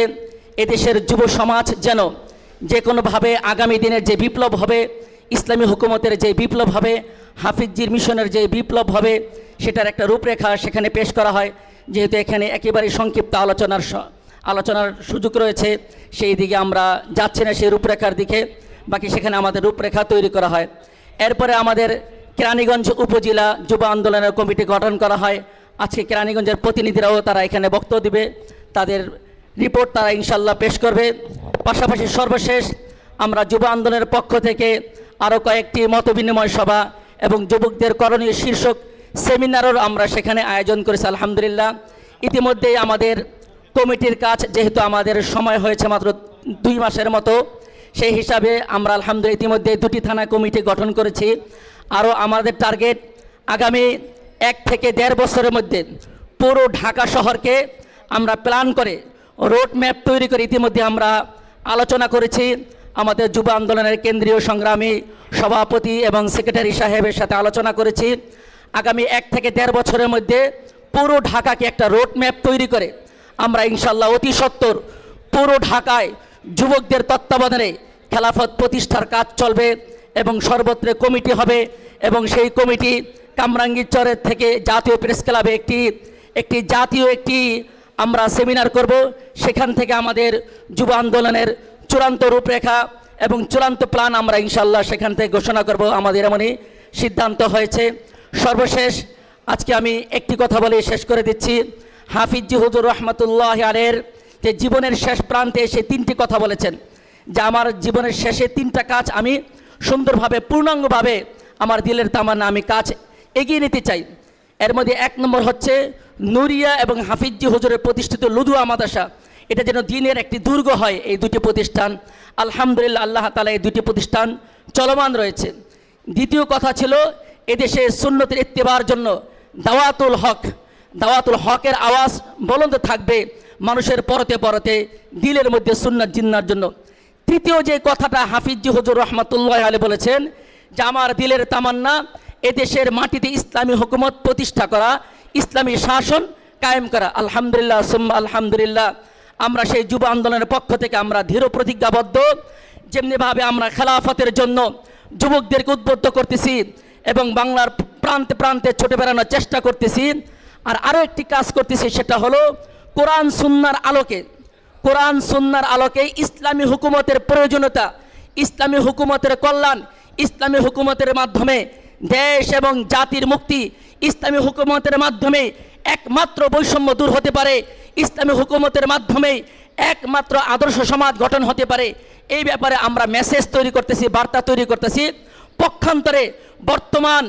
এদেশের যুব সমাজ যেন যে কোনোভাবে আগামী দিনের যে বিপ্লব হবে, ইসলামী হুকুমতের যে বিপ্লব হবে, হাফিজির মিশনের যে বিপ্লব হবে, সেটার একটা রূপরেখা সেখানে পেশ করা হয়। যেহেতু এখানে একেবারে সংক্ষিপ্ত আলোচনার সুযোগ রয়েছে, সেই দিকে আমরা যাচ্ছি না সেই রূপরেখার দিকে, বাকি সেখানে আমাদের রূপরেখা তৈরি করা হয়। এরপরে আমাদের কেরানীগঞ্জ উপজেলা যুব আন্দোলনের কমিটি গঠন করা হয়। আজকে কেরানীগঞ্জের প্রতিনিধিরাও তারা এখানে বক্তব্য দিবে, তাদের রিপোর্ট তারা ইনশাল্লাহ পেশ করবে। পাশাপাশি সর্বশেষ আমরা যুব আন্দোলনের পক্ষ থেকে আরও কয়েকটি মতবিনিময় সভা এবং যুবকদের করণীয় শীর্ষক সেমিনারও আমরা সেখানে আয়োজন করেছি আলহামদুলিল্লাহ। ইতিমধ্যেই আমাদের কমিটির কাজ, যেহেতু আমাদের সময় হয়েছে মাত্র 2 মাসের মতো, সেই হিসাবে আমরা আলহামদুলিল্লাহ ইতিমধ্যে 2টি থানা কমিটি গঠন করেছি। আরও আমাদের টার্গেট আগামী 1 থেকে 1.5 বছরের মধ্যে পুরো ঢাকা শহরকে আমরা প্ল্যান করে রোড ম্যাপ তৈরি করে ইতিমধ্যে আমরা আলোচনা করেছি। আমাদের যুব আন্দোলনের কেন্দ্রীয় সংগ্রামী সভাপতি এবং সেক্রেটারি সাহেবের সাথে আলোচনা করেছি। আগামী 1 থেকে 1.5 বছরের মধ্যে পুরো ঢাকাকে একটা রোড ম্যাপ তৈরি করে আমরা ইনশাল্লাহ অতি সত্বর পুরো ঢাকায় যুবকদের তত্ত্বাবধানে খেলাফত প্রতিষ্ঠার কাজ চলবে এবং সর্বত্র কমিটি হবে এবং সেই কমিটি কামরাঙ্গীরচরের থেকে জাতীয় প্রেস ক্লাবে একটি জাতীয় আমরা সেমিনার করব। সেখান থেকে আমাদের যুব আন্দোলনের চূড়ান্ত রূপরেখা এবং চূড়ান্ত প্ল্যান আমরা ইনশাল্লাহ সেখান থেকে ঘোষণা করব। আমাদের এমনই সিদ্ধান্ত হয়েছে। সর্বশেষ আজকে আমি একটি কথা বলে শেষ করে দিচ্ছি। হাফিজি হুজুর রহমতুল্লাহ আলাইহির যে জীবনের শেষ প্রান্তে এসে 3টি কথা বলেছেন যে আমার জীবনের শেষে 3টা কাজ আমি সুন্দরভাবে পূর্ণাঙ্গভাবে আমার দিলের তামান্না আমি কাজ এগিয়ে নিতে চাই। এর মধ্যে 1 নম্বর হচ্ছে নুরিয়া এবং হাফিজি হুজুরের প্রতিষ্ঠিত লুদুয়া মাদ্রাসা, এটা যেন দিনের একটি দুর্গ হয়। এই 2টি প্রতিষ্ঠান আলহামদুলিল্লাহ আল্লাহ তাআলা এই 2টি প্রতিষ্ঠান চলমান রয়েছে। দ্বিতীয় কথা ছিল এদেশে সুন্নতের ইত্তেবার জন্য দাওয়াতুল হকের আওয়াজ বলতে থাকবে মানুষের পরতে পরতে দিলের মধ্যে সুন্নাত জিন্নার জন্য। তৃতীয় যে কথাটা হাফিজি হুজুর রহমতুল্লাহ আলাইহি বলেছেন যে আমার দিলের তামান্না এদেশের মাটিতে ইসলামী হুকুমত প্রতিষ্ঠা করা, ইসলামী শাসন কায়েম করা। আলহামদুলিল্লাহ সুম্মা আলহামদুলিল্লাহ আমরা সেই যুব আন্দোলনের পক্ষ থেকে আমরা দৃঢ় প্রতিজ্ঞাবদ্ধ, যেমনিভাবে আমরা খেলাফতের জন্য যুবকদেরকে উদ্বুদ্ধ করতেছি এবং বাংলার প্রান্তে প্রান্তে ছুটে বেড়ানোর চেষ্টা করতেছি। আর আরও একটি কাজ করতেছি, সেটা হলো কোরআন সুন্নার আলোকে ইসলামী হুকুমতের প্রয়োজনীয়তা, ইসলামী হুকুমতের কল্যাণ, ইসলামী হুকুমতের মাধ্যমে দেশ এবং জাতির মুক্তি, ইসলামী হুকুমতের মাধ্যমে একমাত্র বৈষম্য দূর হতে পারে, ইসলামী হুকুমতের মাধ্যমে একমাত্র আদর্শ সমাজ গঠন হতে পারে। এই ব্যাপারে আমরা মেসেজ তৈরি করতেছি, বার্তা তৈরি করতেছি। পক্ষান্তরে বর্তমান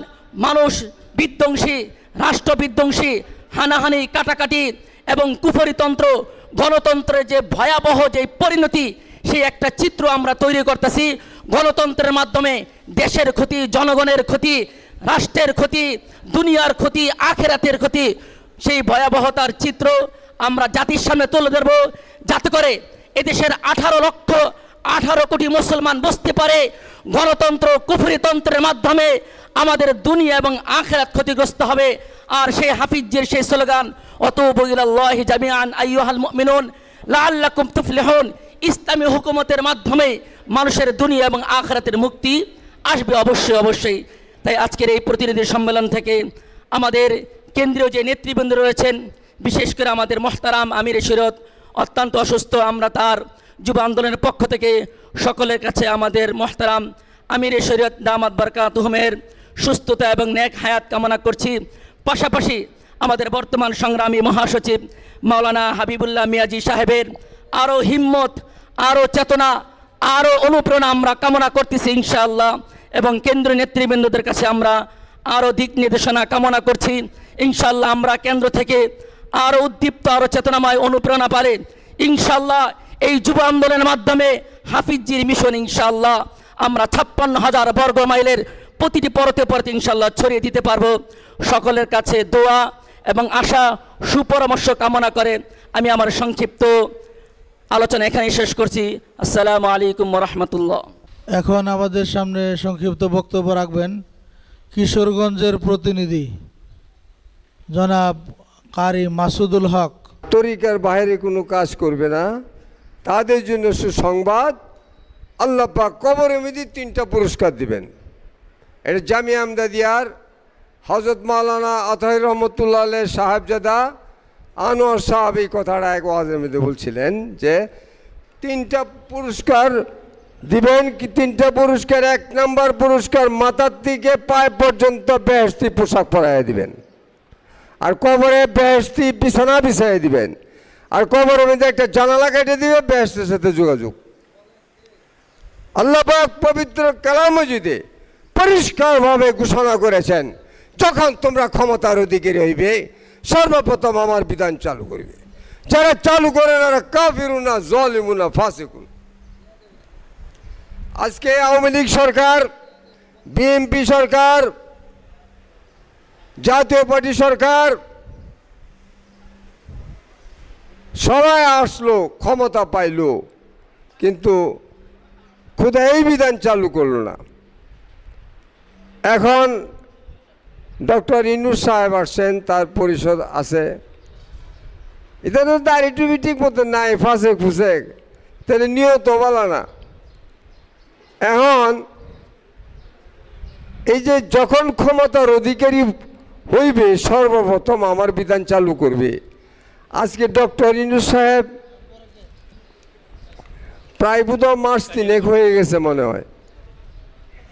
মানুষ বিধ্বংসী, রাষ্ট্র বিধ্বংসী, হানাহানি, কাটাকাটি এবং কুফরিতন্ত্র, গণতন্ত্রের যে ভয়াবহ যে পরিণতি, সেই একটা চিত্র আমরা তৈরি করতেছি। গণতন্ত্রের মাধ্যমে দেশের ক্ষতি, জনগণের ক্ষতি, রাষ্ট্রের ক্ষতি, দুনিয়ার ক্ষতি, আখেরাতের ক্ষতি, সেই ভয়াবহতার চিত্র আমরা জাতির সামনে তুলে ধরব, যাতে করে এদেশের 18 কোটি মুসলমান বুঝতে পারে গণতন্ত্র কুফরিতন্ত্রের মাধ্যমে আমাদের দুনিয়া এবং আখিরাত ক্ষতিগ্রস্ত হবে। আর সেই হাফিজের সেই স্লোগান অতুবু ইলাল্লাহি জামিআন আইয়ুহাল মুমিনুন লাআল্লাকুম তুফলিহুন, ইসলামী হুকুমতের মাধ্যমে মানুষের দুনিয়া এবং আখিরাতের মুক্তি আসবে অবশ্যই। তাই আজকের এই প্রতিনিধি সম্মেলন থেকে আমাদের কেন্দ্রীয় যে নেতৃবৃন্দ রয়েছেন, বিশেষ করে আমাদের মোহতারাম আমির শরীয়ত অত্যন্ত অসুস্থ, আমরা তার যুব আন্দোলনের পক্ষ থেকে সকলের কাছে আমাদের মোহতারাম আমির শরীয়ত দামাত বারকাতুহুমের সুস্থতা এবং নেক হায়াত কামনা করছি। পাশাপাশি আমাদের বর্তমান সংগ্রামী মহাসচিব মাওলানা হাবিবুল্লাহ মিয়াজি সাহেবের আরও হিম্মত, আরও চেতনা, আরও অনুপ্রেরণা আমরা কামনা করতেছি ইনশাআল্লাহ। এবং কেন্দ্রীয় নেতৃবৃন্দদের কাছে আমরা আরও দিক নির্দেশনা কামনা করছি ইনশাআল্লাহ। আমরা কেন্দ্র থেকে আরও উদ্দীপ্ত, আরও চেতনাময় অনুপ্রেরণা পারে ইনশাআল্লাহ। এই যুব আন্দোলনের মাধ্যমে হাফিজির মিশন ইনশাআল্লাহ আমরা 56,000 বর্গ মাইলের প্রতিটি পরতে পরতে ইনশাআল্লাহ ছড়িয়ে দিতে পারবো। সকলের কাছে দোয়া এবং আশা, সুপরামর্শ কামনা করে আমি আমার সংক্ষিপ্ত আলোচনা এখানেই শেষ করছি। আসসালামু আলাইকুম ওয়া রাহমাতুল্লাহ। এখন আমাদের সামনে সংক্ষিপ্ত বক্তব্য রাখবেন কিশোরগঞ্জের প্রতিনিধি জনাব কারি মাসুদুল হক। তরিকার বাইরে কোনো কাজ করবে না, তাদের জন্য সুসংবাদ, আল্লাহ পাক কবরের মধ্যে 3টা পুরস্কার দিবেন। এটা জামিয়া আমদাদিয়ার হযরত মাওলানা আতাহির রহমতুল্লাহ আলাইহি সাহেবজাদা আনোয়ার সাহেব এই কথাটা এক ওয়াজের মধ্যে বলছিলেন যে 3টা পুরস্কার দিবেন। কি 3টা পুরস্কার? 1 নম্বর পুরস্কার মাথার থেকে পায়ে পর্যন্ত বেহেশতি পোশাক পরাইয়া দিবেন, আর কবরে বেহেশতি বিছানা বিছাইয়া দিবেন, আর কবরের মধ্যে একটা জানালা কেটে দিবে বেহেশতের সাথে যোগাযোগ। আল্লাহ পাক পবিত্র কালাম মজিদে পরিষ্কারভাবে ঘোষণা করেছেন, যখন তোমরা ক্ষমতার অধিকারী হইবে সর্বপ্রথম আমার বিধান চালু করবে। যারা চালু করে না কাফিরুনা জালিমুনা ফাসিকুন। আজকে আওয়ামী লীগ সরকার, বিএনপি সরকার, জাতীয় পার্টি সরকার সবাই আসলো, ক্ষমতা পাইল, কিন্তু খুদা এই বিধান চালু করলো না। এখন ডক্টর ইউনূস সাহেব আসছেন, তার পরিষদ আছে, এটা তো দাড়ি টুপি ঠিক মতো নাই, ফাঁসেক ফুসেক, তাহলে নিয়ত বলা না। এখন এই যে যখন ক্ষমতার অধিকারী হইবে সর্বপ্রথম আমার বিধান চালু করবে। আজকে ডক্টর ইউনূস সাহেব প্রায় বোধহয় মাস 3 হয়ে গেছে মনে হয়,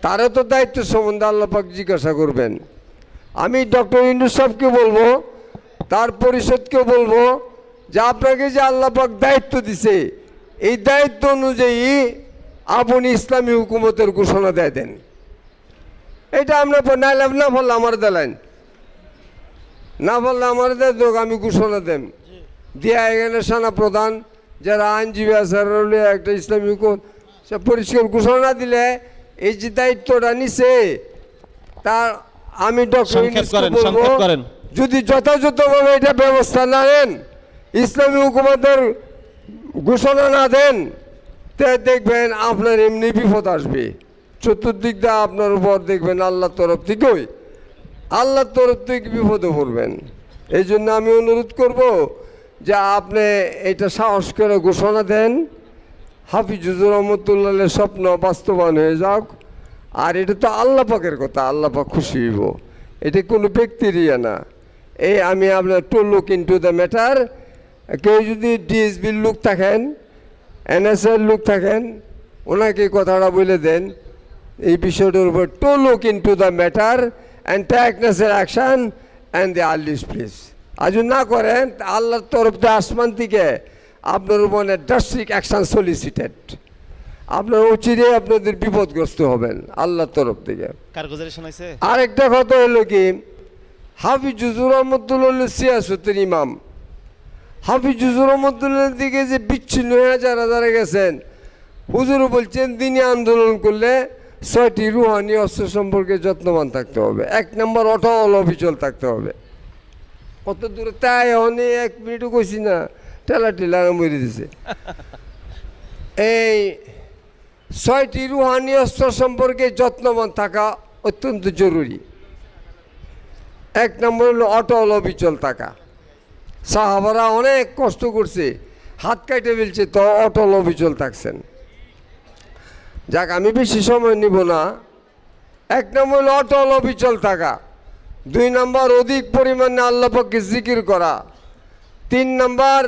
তারও তো দায়িত্ব সম্বন্ধে আল্লাহ পাক জিজ্ঞাসা করবেন। আমি ডক্টর ইউনূস সাহেবকে বলবো, তার পরিষদকেও বলবো যে আপনাকে যে আল্লাহ পাক দায়িত্ব দিছে, এই দায়িত্ব অনুযায়ী আপনি ইসলামী হুকুমতের ঘোষণা দিয়ে দেন। এটা আমরা না বললে আমার দেন, না বললে আমার দেখ আমি ঘোষণা দেন দিয়া এখানে সেনা প্রধান যারা আইনজীবী আছে একটা ইসলামী হুকুম সে পরিষ্কার ঘোষণা দিলে এই যে দায়িত্বটা নিছে তার আমি ডক্টর বলবো, যদি যথাযথভাবে এটা ব্যবস্থা না নেন, ইসলামী হুকুমতের ঘোষণা না দেন, তে দেখবেন আপনার এমনি বিপদ আসবে। চতুর্দিক দিয়ে আপনার উপর দেখবেন আল্লাহর তরফ থেকে বিপদে পড়বেন। এই জন্য আমি অনুরোধ করব যে আপনি এটা সাহস করে ঘোষণা দেন, হাফিজুর রহমতুল্লাহের স্বপ্ন বাস্তবায়ন হয়ে যাক। আর এটা তো আল্লাহ পাকের কথা, আল্লাহ পাক খুশি হইব, এটা কোনো ব্যক্তির ইয়ে না। এই আমি আপনার two look into the matter, কেউ যদি ডিএসবির লোক থাকেন, এনএসএর লোক থাকেন, ওনাকে কথাটা বলে দেন এই বিষয়টার উপর, to look into the matter and take necessary action and the earliest please. আজ না করেন আল্লাহর তরফ থেকে আসমান থেকে আপনার উপর ড্রাস্টিক অ্যাকশন সলিসিটেড, আপনার উচিতে আপনাদের বিপদগ্রস্ত হবেন আল্লাহর তরফ থেকে। আরেকটা কথা হলো কি, হাফিজুর রহমতুল্লাহ সিয়াসতের ইমাম, হাফিজুর রহমতুল্লাহর দিকে যে বিচ্ছিন্ন হয়ে যারা গেছেন, হুজুর বলছেন দিনী আন্দোলন করলে 6টি রুহানি অস্ত্র সম্পর্কে যত্নবান থাকতে হবে। 1 নম্বর অটল অবিচল থাকতে হবে। কত দূরে তাই অনেক 1 মিনিটও কইছি না, ঠেলা মরে দিছে। এই 6টি রুহানি অস্ত্র সম্পর্কে যত্নবান থাকা অত্যন্ত জরুরি। 1 নম্বর হলো অটল অবিচল থাকা। সাহাবারা অনেক কষ্ট করছে, হাত কাটে ফেলছে, তো অটল অবিচল থাকছেন। যাক আমি বেশি সময় নিব না। 1 নম্বর হলো অটল অবিচল থাকা। 2 নম্বর অধিক পরিমাণে আল্লাহ পাককে জিকির করা। 3 নম্বর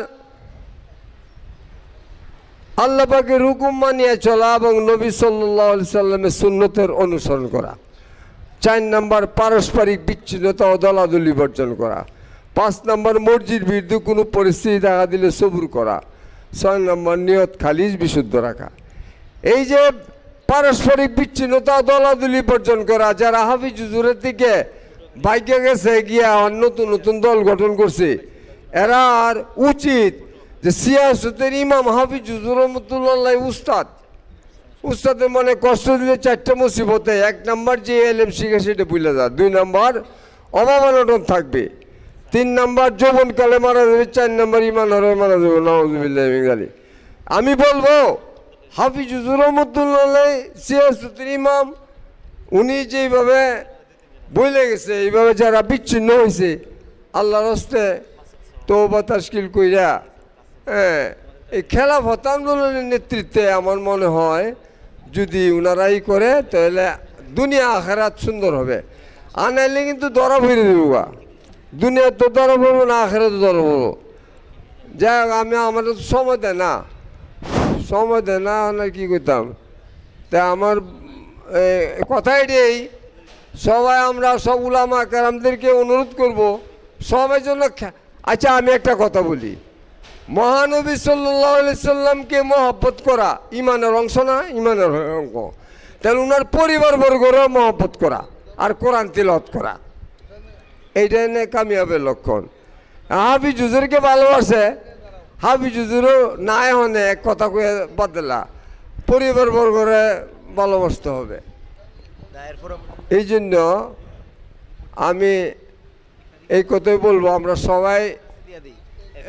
আল্লাহ পাকের হুকুম মানিয়ে চলা এবং নবী সাল্লাল্লাহু আলাইহি সাল্লামের সুন্নতের অনুসরণ করা। 4 নম্বর পারস্পরিক বিচ্ছিন্নতা ও দলাদলি বর্জন করা। 5 নম্বর মসজিদ বিরুদ্ধে কোনো পরিস্থিতি দেখা দিলে সবুর করা। 6 নম্বর নিয়ত খালিস বিশুদ্ধ রাখা। এই যে পারস্পরিক বিচ্ছিন্নতা দলাদলি বর্জন করা, যারা হাফিজ হুজুরের দিকে ভাগ্যে গেছে গিয়া নতুন নতুন দল গঠন করছে, এরা আর উচিত যে সিয়াসতের ইমাম হাফিজ হুজুর রহমতুল্লাহ উস্তাদের মনে কষ্ট দিলে 4টে মুসিবতে। 1 নম্বর যে এলএম শিখে সেটা ভুলে যা। 2 নম্বর অভাবনটন থাকবে। 3 নম্বর যৌবনকালে মারা যাবে। 4 নম্বর ইমান হরে মারা যাবে। নাউযুবিল্লাহি মিন যালিক। আমি বলবো হাফিজ হুজুর রহমতুল্লাহ সিয়াসতের ইমাম, উনি যেইভাবে বলে গেছে, এইভাবে যারা বিচ্ছিন্ন হয়েছে আল্লাহর হস্তে তওবা তাশকিল কইরা এই খেলাফত আন্দোলনের নেতৃত্বে আমার মনে হয় যদি ওনারাই করে তাহলে দুনিয়া আখেরাত সুন্দর হবে। আনাইলে কিন্তু ধরা ফিরে দেবো, দুনিয়া তো ধরা পড়বো না, আখেরাত তো ধরা পড়বো। যাই হোক, আমি আমার সময় দেয় না কি করতাম। তা আমার কথা এটাই, সবাই আমরা সব উলামা কেরামদেরকে অনুরোধ করব সবাই জন্য। আচ্ছা আমি একটা কথা বলি, মহানবী সাল্লাল্লাহু আলাইহি সাল্লামকে মহব্বত করা ইমানের অংশ না? ইমানের অঙ্গ। তাহলে ওনার পরিবারবর্গরও মহব্বত করা আর কোরআন তিলাওয়াত করা, এইটাই না কামিয়াবের লক্ষণ। হাফিজ হুজুরকে ভালোবাসে, হাফিজ হুজুরও না হনে এক কথা কয়ে বাদলা, পরিবারবর্গরে ভালোবাসতে হবে। এই জন্য আমি এই কথাই বলবো, আমরা সবাই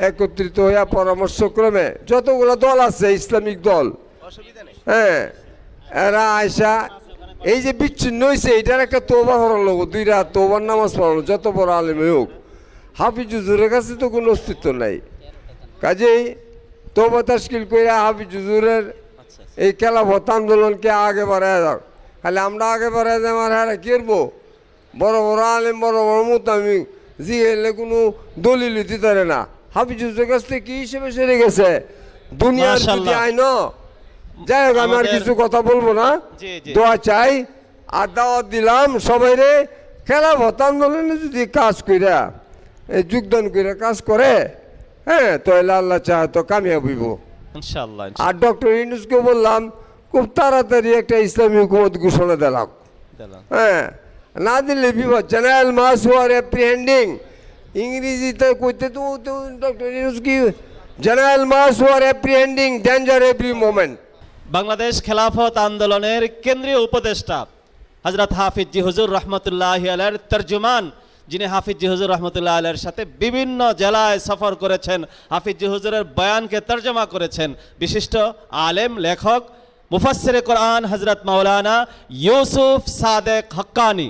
একত্রিত হইয়া পরামর্শক্রমে যতগুলো দল আছে ইসলামিক দল, হ্যাঁ, এরা আয়সা এই যে বিচ্ছিন্ন হয়েছে এটার একটা তওবা করার লোক, 2 রাত তওবার নামাজ পড়ানো, যত বড় আলেমই হোক। হাফিজ হুজুরের কাছে তো কোনো অস্তিত্ব নাই, কাজেই তওবা তাশকিল করে হাফিজ হুজুরের এই খেলাফত আন্দোলনকে আগে বাড়ায় যাও। খালি আমরা আগে বাড়ায় যাই, আমার হ্যাঁ কি করবো, বড় বড় আলেম বড় বড় মোতামি জিগেলে কোনো দলিল দিতে পারে না। হাফিজ হুজুরের কাছ থেকে কি হিসেবে সেরে গেছে দুনিয়ার যদি আইন। যাই হোক, আমি আর কিছু কথা বলবো না, দোয়া চাই আর দাওয়াত দিলাম সবাইরে। খেলাফত আন্দোলনে যদি কাজ কইরা যোগদান করে কাজ করে, হ্যাঁ, তাহলে আল্লাহ চায় তো কামিয়াব হইব ইনশাআল্লাহ। আর ডক্টর ইউনূসকে বললাম খুব তাড়াতাড়ি একটা ইসলামী হুকুমত ঘোষণা দিলাম, হ্যাঁ, না দিলে বিপদ। জেনারেল মাস ওয়ার অ্যাপ্রিহেন্ডিং, ইংরেজিতে কইতে তো ডক্টর ইউনূস কি, general mass war apprehending danger every moment. Bangladesh Khelafat আন্দোলনের কেন্দ্রীয় উপদেষ্টা হযরত হাফিজ জি হুজুর রহমতুল্লাহ আলাইহির তর্জমান, যিনি হাফিজ জি হুজুর রহমতুল্লাহ আলাইহির সাথে বিভিন্ন জেলায় সফর করেছেন, হাফিজ জি হুজুরের বয়ানকে তর্জমা করেছেন বিশিষ্ট আলেম লেখক মুফাসসিরে কোরআন হযরত মাওলানা ইউসুফ সাদেক হক্কানি।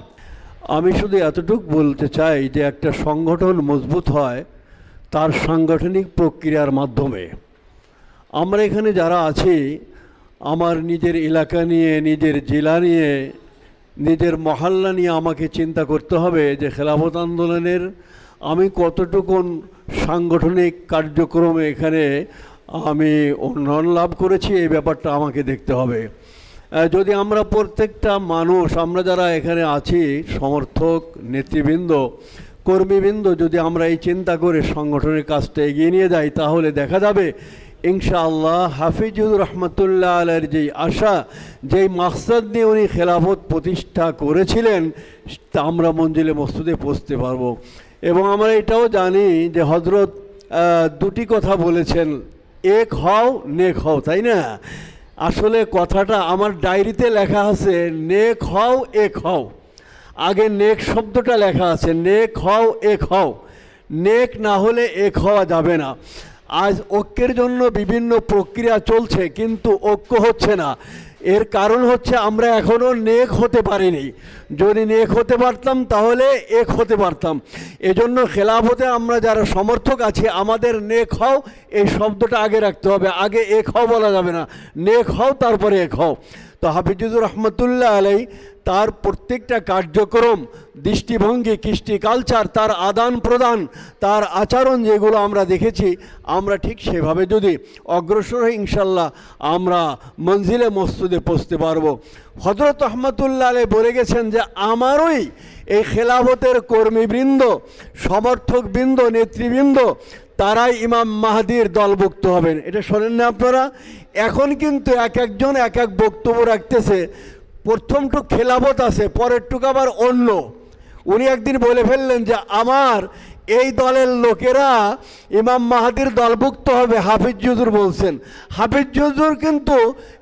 আমি শুধু এতটুকু বলতে চাই যে একটা সংগঠন মজবুত হয় তার সাংগঠনিক প্রক্রিয়ার মাধ্যমে। আমরা এখানে যারা আছি, আমার নিজের এলাকা নিয়ে, নিজের জেলা নিয়ে, নিজের মহল্লা নিয়ে আমাকে চিন্তা করতে হবে যে খেলাফত আন্দোলনের আমি কতটুকু সাংগঠনিক কার্যক্রমে এখানে আমি উন্নয়ন লাভ করেছি, এই ব্যাপারটা আমাকে দেখতে হবে। যদি আমরা প্রত্যেকটা মানুষ, আমরা যারা এখানে আছি, সমর্থক, নেতৃবৃন্দ, কর্মীবৃন্দ, যদি আমরা এই চিন্তা করে সংগঠনের কাজটা এগিয়ে নিয়ে যাই, তাহলে দেখা যাবে ইনশাআল্লাহ হাফিজুর রহমতুল্লাহ আলাইহির যেই আশা, যেই মাকসাদ নিয়ে উনি খেলাফত প্রতিষ্ঠা করেছিলেন, তা আমরা মঞ্জিলে মসজিদে পৌঁছতে পারবো। এবং আমরা এটাও জানি যে হযরত 2টি কথা বলেছেন, এক হও নেক হও, তাই না? আসলে কথাটা আমার ডায়েরিতে লেখা আছে, নেক হও এক হও। আগে নেক শব্দটা লেখা আছে, নেক হও এক হও, নেক না হলে এক হওয়া যাবে না। আজ ঐক্যের জন্য বিভিন্ন প্রক্রিয়া চলছে, কিন্তু ঐক্য হচ্ছে না। এর কারণ হচ্ছে আমরা এখনও নেক হতে পারিনি। যদি নেক হতে পারতাম তাহলে এক হতে পারতাম। এজন্য খেলাফতে আমরা যারা সমর্থক আছি, আমাদের নেক হও এই শব্দটা আগে রাখতে হবে। আগে এক হও বলা যাবে না, নেক হও তারপরে এক হও। তো হাফিজুর রহমতুল্লাহ আলাই তার প্রত্যেকটা কার্যক্রম, দৃষ্টিভঙ্গি, কৃষ্টি কালচার, তার আদান প্রদান, তার আচরণ যেগুলো আমরা দেখেছি, আমরা ঠিক সেভাবে যদি অগ্রসর হই, ইনশাল্লাহ আমরা মঞ্জিলে মসজিদে পৌঁছতে পারবো। হযরত রহমতুল্লাহ আলাই বলে গেছেন যে আমারই এই খেলাফতের কর্মীবৃন্দ, সমর্থকবৃন্দ, নেতৃবৃন্দ, তারাই ইমাম মাহদির দলভুক্ত হবেন। এটা শোনেন না আপনারা? এখন কিন্তু এক একজন এক এক বক্তব্য রাখতেছে। প্রথমটুক খেলাফত আছে, পরেরটুক আবার অন্য। উনি একদিন বলে ফেললেন যে আমার এই দলের লোকেরা ইমাম মাহাদির দলভুক্ত হবে। হাফিজ হুজুর বলছেন, হাফিজ হুজুর কিন্তু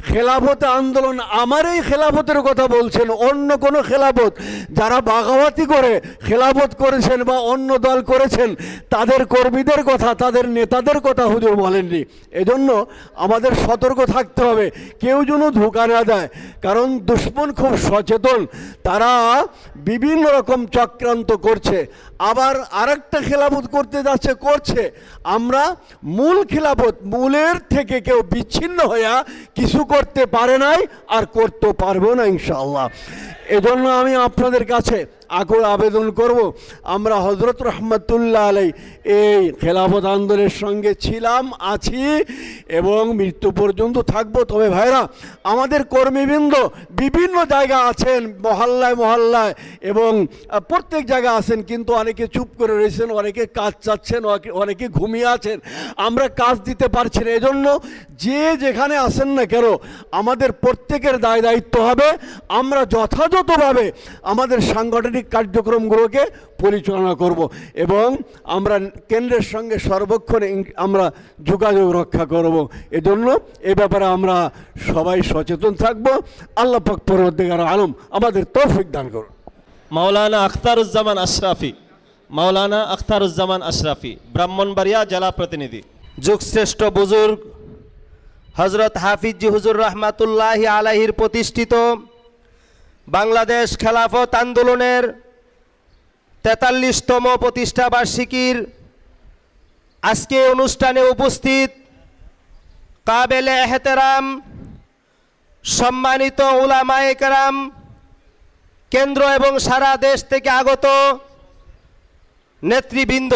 খেলাফতে আন্দোলন, আমার এই খেলাফতের কথা বলছেন। অন্য কোনো খেলাফত যারা বাগাওয়াতি করে খেলাফত করেছেন বা অন্য দল করেছেন, তাদের কর্মীদের কথা, তাদের নেতাদের কথা হুজুর বলেননি। এজন্য আমাদের সতর্ক থাকতে হবে, কেউ যেন ধোঁকা না দেয়। কারণ দুশমন খুব সচেতন, তারা বিভিন্ন রকম চক্রান্ত করছে। আবার আরেকটা খেলাফত করতে যাচ্ছে, করছে। আমরা মূল খেলাফত, মূলের থেকে কেউ বিচ্ছিন্ন হইয়া কিছু করতে পারে নাই, আর করতে পারবো না ইনশাআল্লাহ। এজন্য আমি আপনাদের কাছে আকুল আবেদন করব, আমরা হজরত রহমতুল্লাহ আলাই এই খেলাফত আন্দোলনের সঙ্গে ছিলাম, আছি এবং মৃত্যু পর্যন্ত থাকবো। তবে ভাইরা, আমাদের কর্মীবৃন্দ বিভিন্ন জায়গা আছেন, মহল্লায় মহল্লায় এবং প্রত্যেক জায়গায় আছেন, কিন্তু অনেকে চুপ করে রয়েছেন, অনেকে কাজ চাচ্ছেন, অনেকে ঘুমিয়ে আছেন, আমরা কাজ দিতে পারছি না। এজন্য যে যেখানে আসেন না কেন, আমাদের প্রত্যেকের দায়িত্ব হবে আমরা যথাযথভাবে আমাদের সাংগঠনিক কার্যক্রমগুলোকে পরিচালনা করব এবং আমরা কেন্দ্রের সঙ্গে সর্বক্ষণ আমরা যোগাযোগ রক্ষা করব। এজন্য এ ব্যাপারে আমরা সবাই সচেতন থাকব। আল্লাহ পাক পরওয়ারদিগার আলম আমাদের তৌফিক দান করুন। মাওলানা আখতারুজ্জামান আশরাফি, মাওলানা আখতারুজ্জামান আশরাফি, ব্রাহ্মণবাড়িয়া জেলা প্রতিনিধি। যুগশ্রেষ্ঠ বুজুর্গ হজরত হাফিজি হুজুর রহমাতুল্লাহি আলাইহির প্রতিষ্ঠিত বাংলাদেশ খেলাফত আন্দোলনের 43তম প্রতিষ্ঠা বার্ষিকীর আজকে অনুষ্ঠানে উপস্থিত কাবেলে এহতেরাম সম্মানিত উলামায়ে কেরাম, কেন্দ্র এবং সারা দেশ থেকে আগত নেতৃবৃন্দ,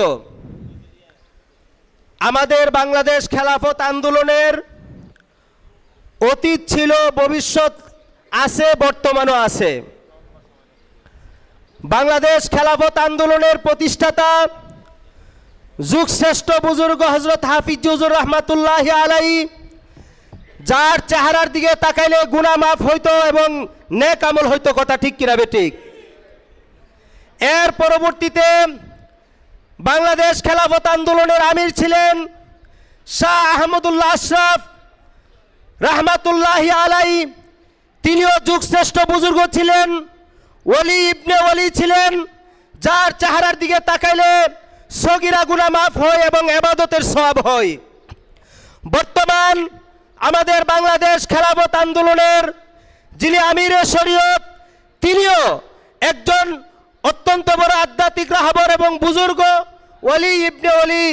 আমাদের বাংলাদেশ খেলাফত আন্দোলনের অতীত ছিল, ভবিষ্যৎ আছে, বর্তমানও আছে। বাংলাদেশ খেলাফত আন্দোলনের প্রতিষ্ঠাতা যুগশ্রেষ্ঠ বুজুর্গ হজরত হাফিজ হুজুর রহমাতুল্লাহি আলাইহি, যার চেহারার দিকে তাকাইলে গুনাহ মাফ হইতো এবং নেক আমল হইতো, কথা ঠিক কিনা বেঠিক? এর পরবর্তীতে বাংলাদেশ খেলাফত আন্দোলনের আমির ছিলেন শাহ আহমদুল্লাহ আশরাফ রহমাতুল্লাহি আলাইহি। তিনিও যুগশ্রেষ্ঠ বুজুর্গ ছিলেন, ওলি ইবনে ওলি ছিলেন, যার চেহারার দিকে তাকাইলে সগীরা গুনাহ মাফ হয় এবং ইবাদতের সওয়াব হয়। বর্তমান আমাদের বাংলাদেশ খেলাফত আন্দোলনের যিনি আমিরে শরীয়ত, তিনিও একজন অত্যন্ত বড় আধ্যাত্মিক রাহবার এবং বুজুর্গ ওলি ইবনে ওলি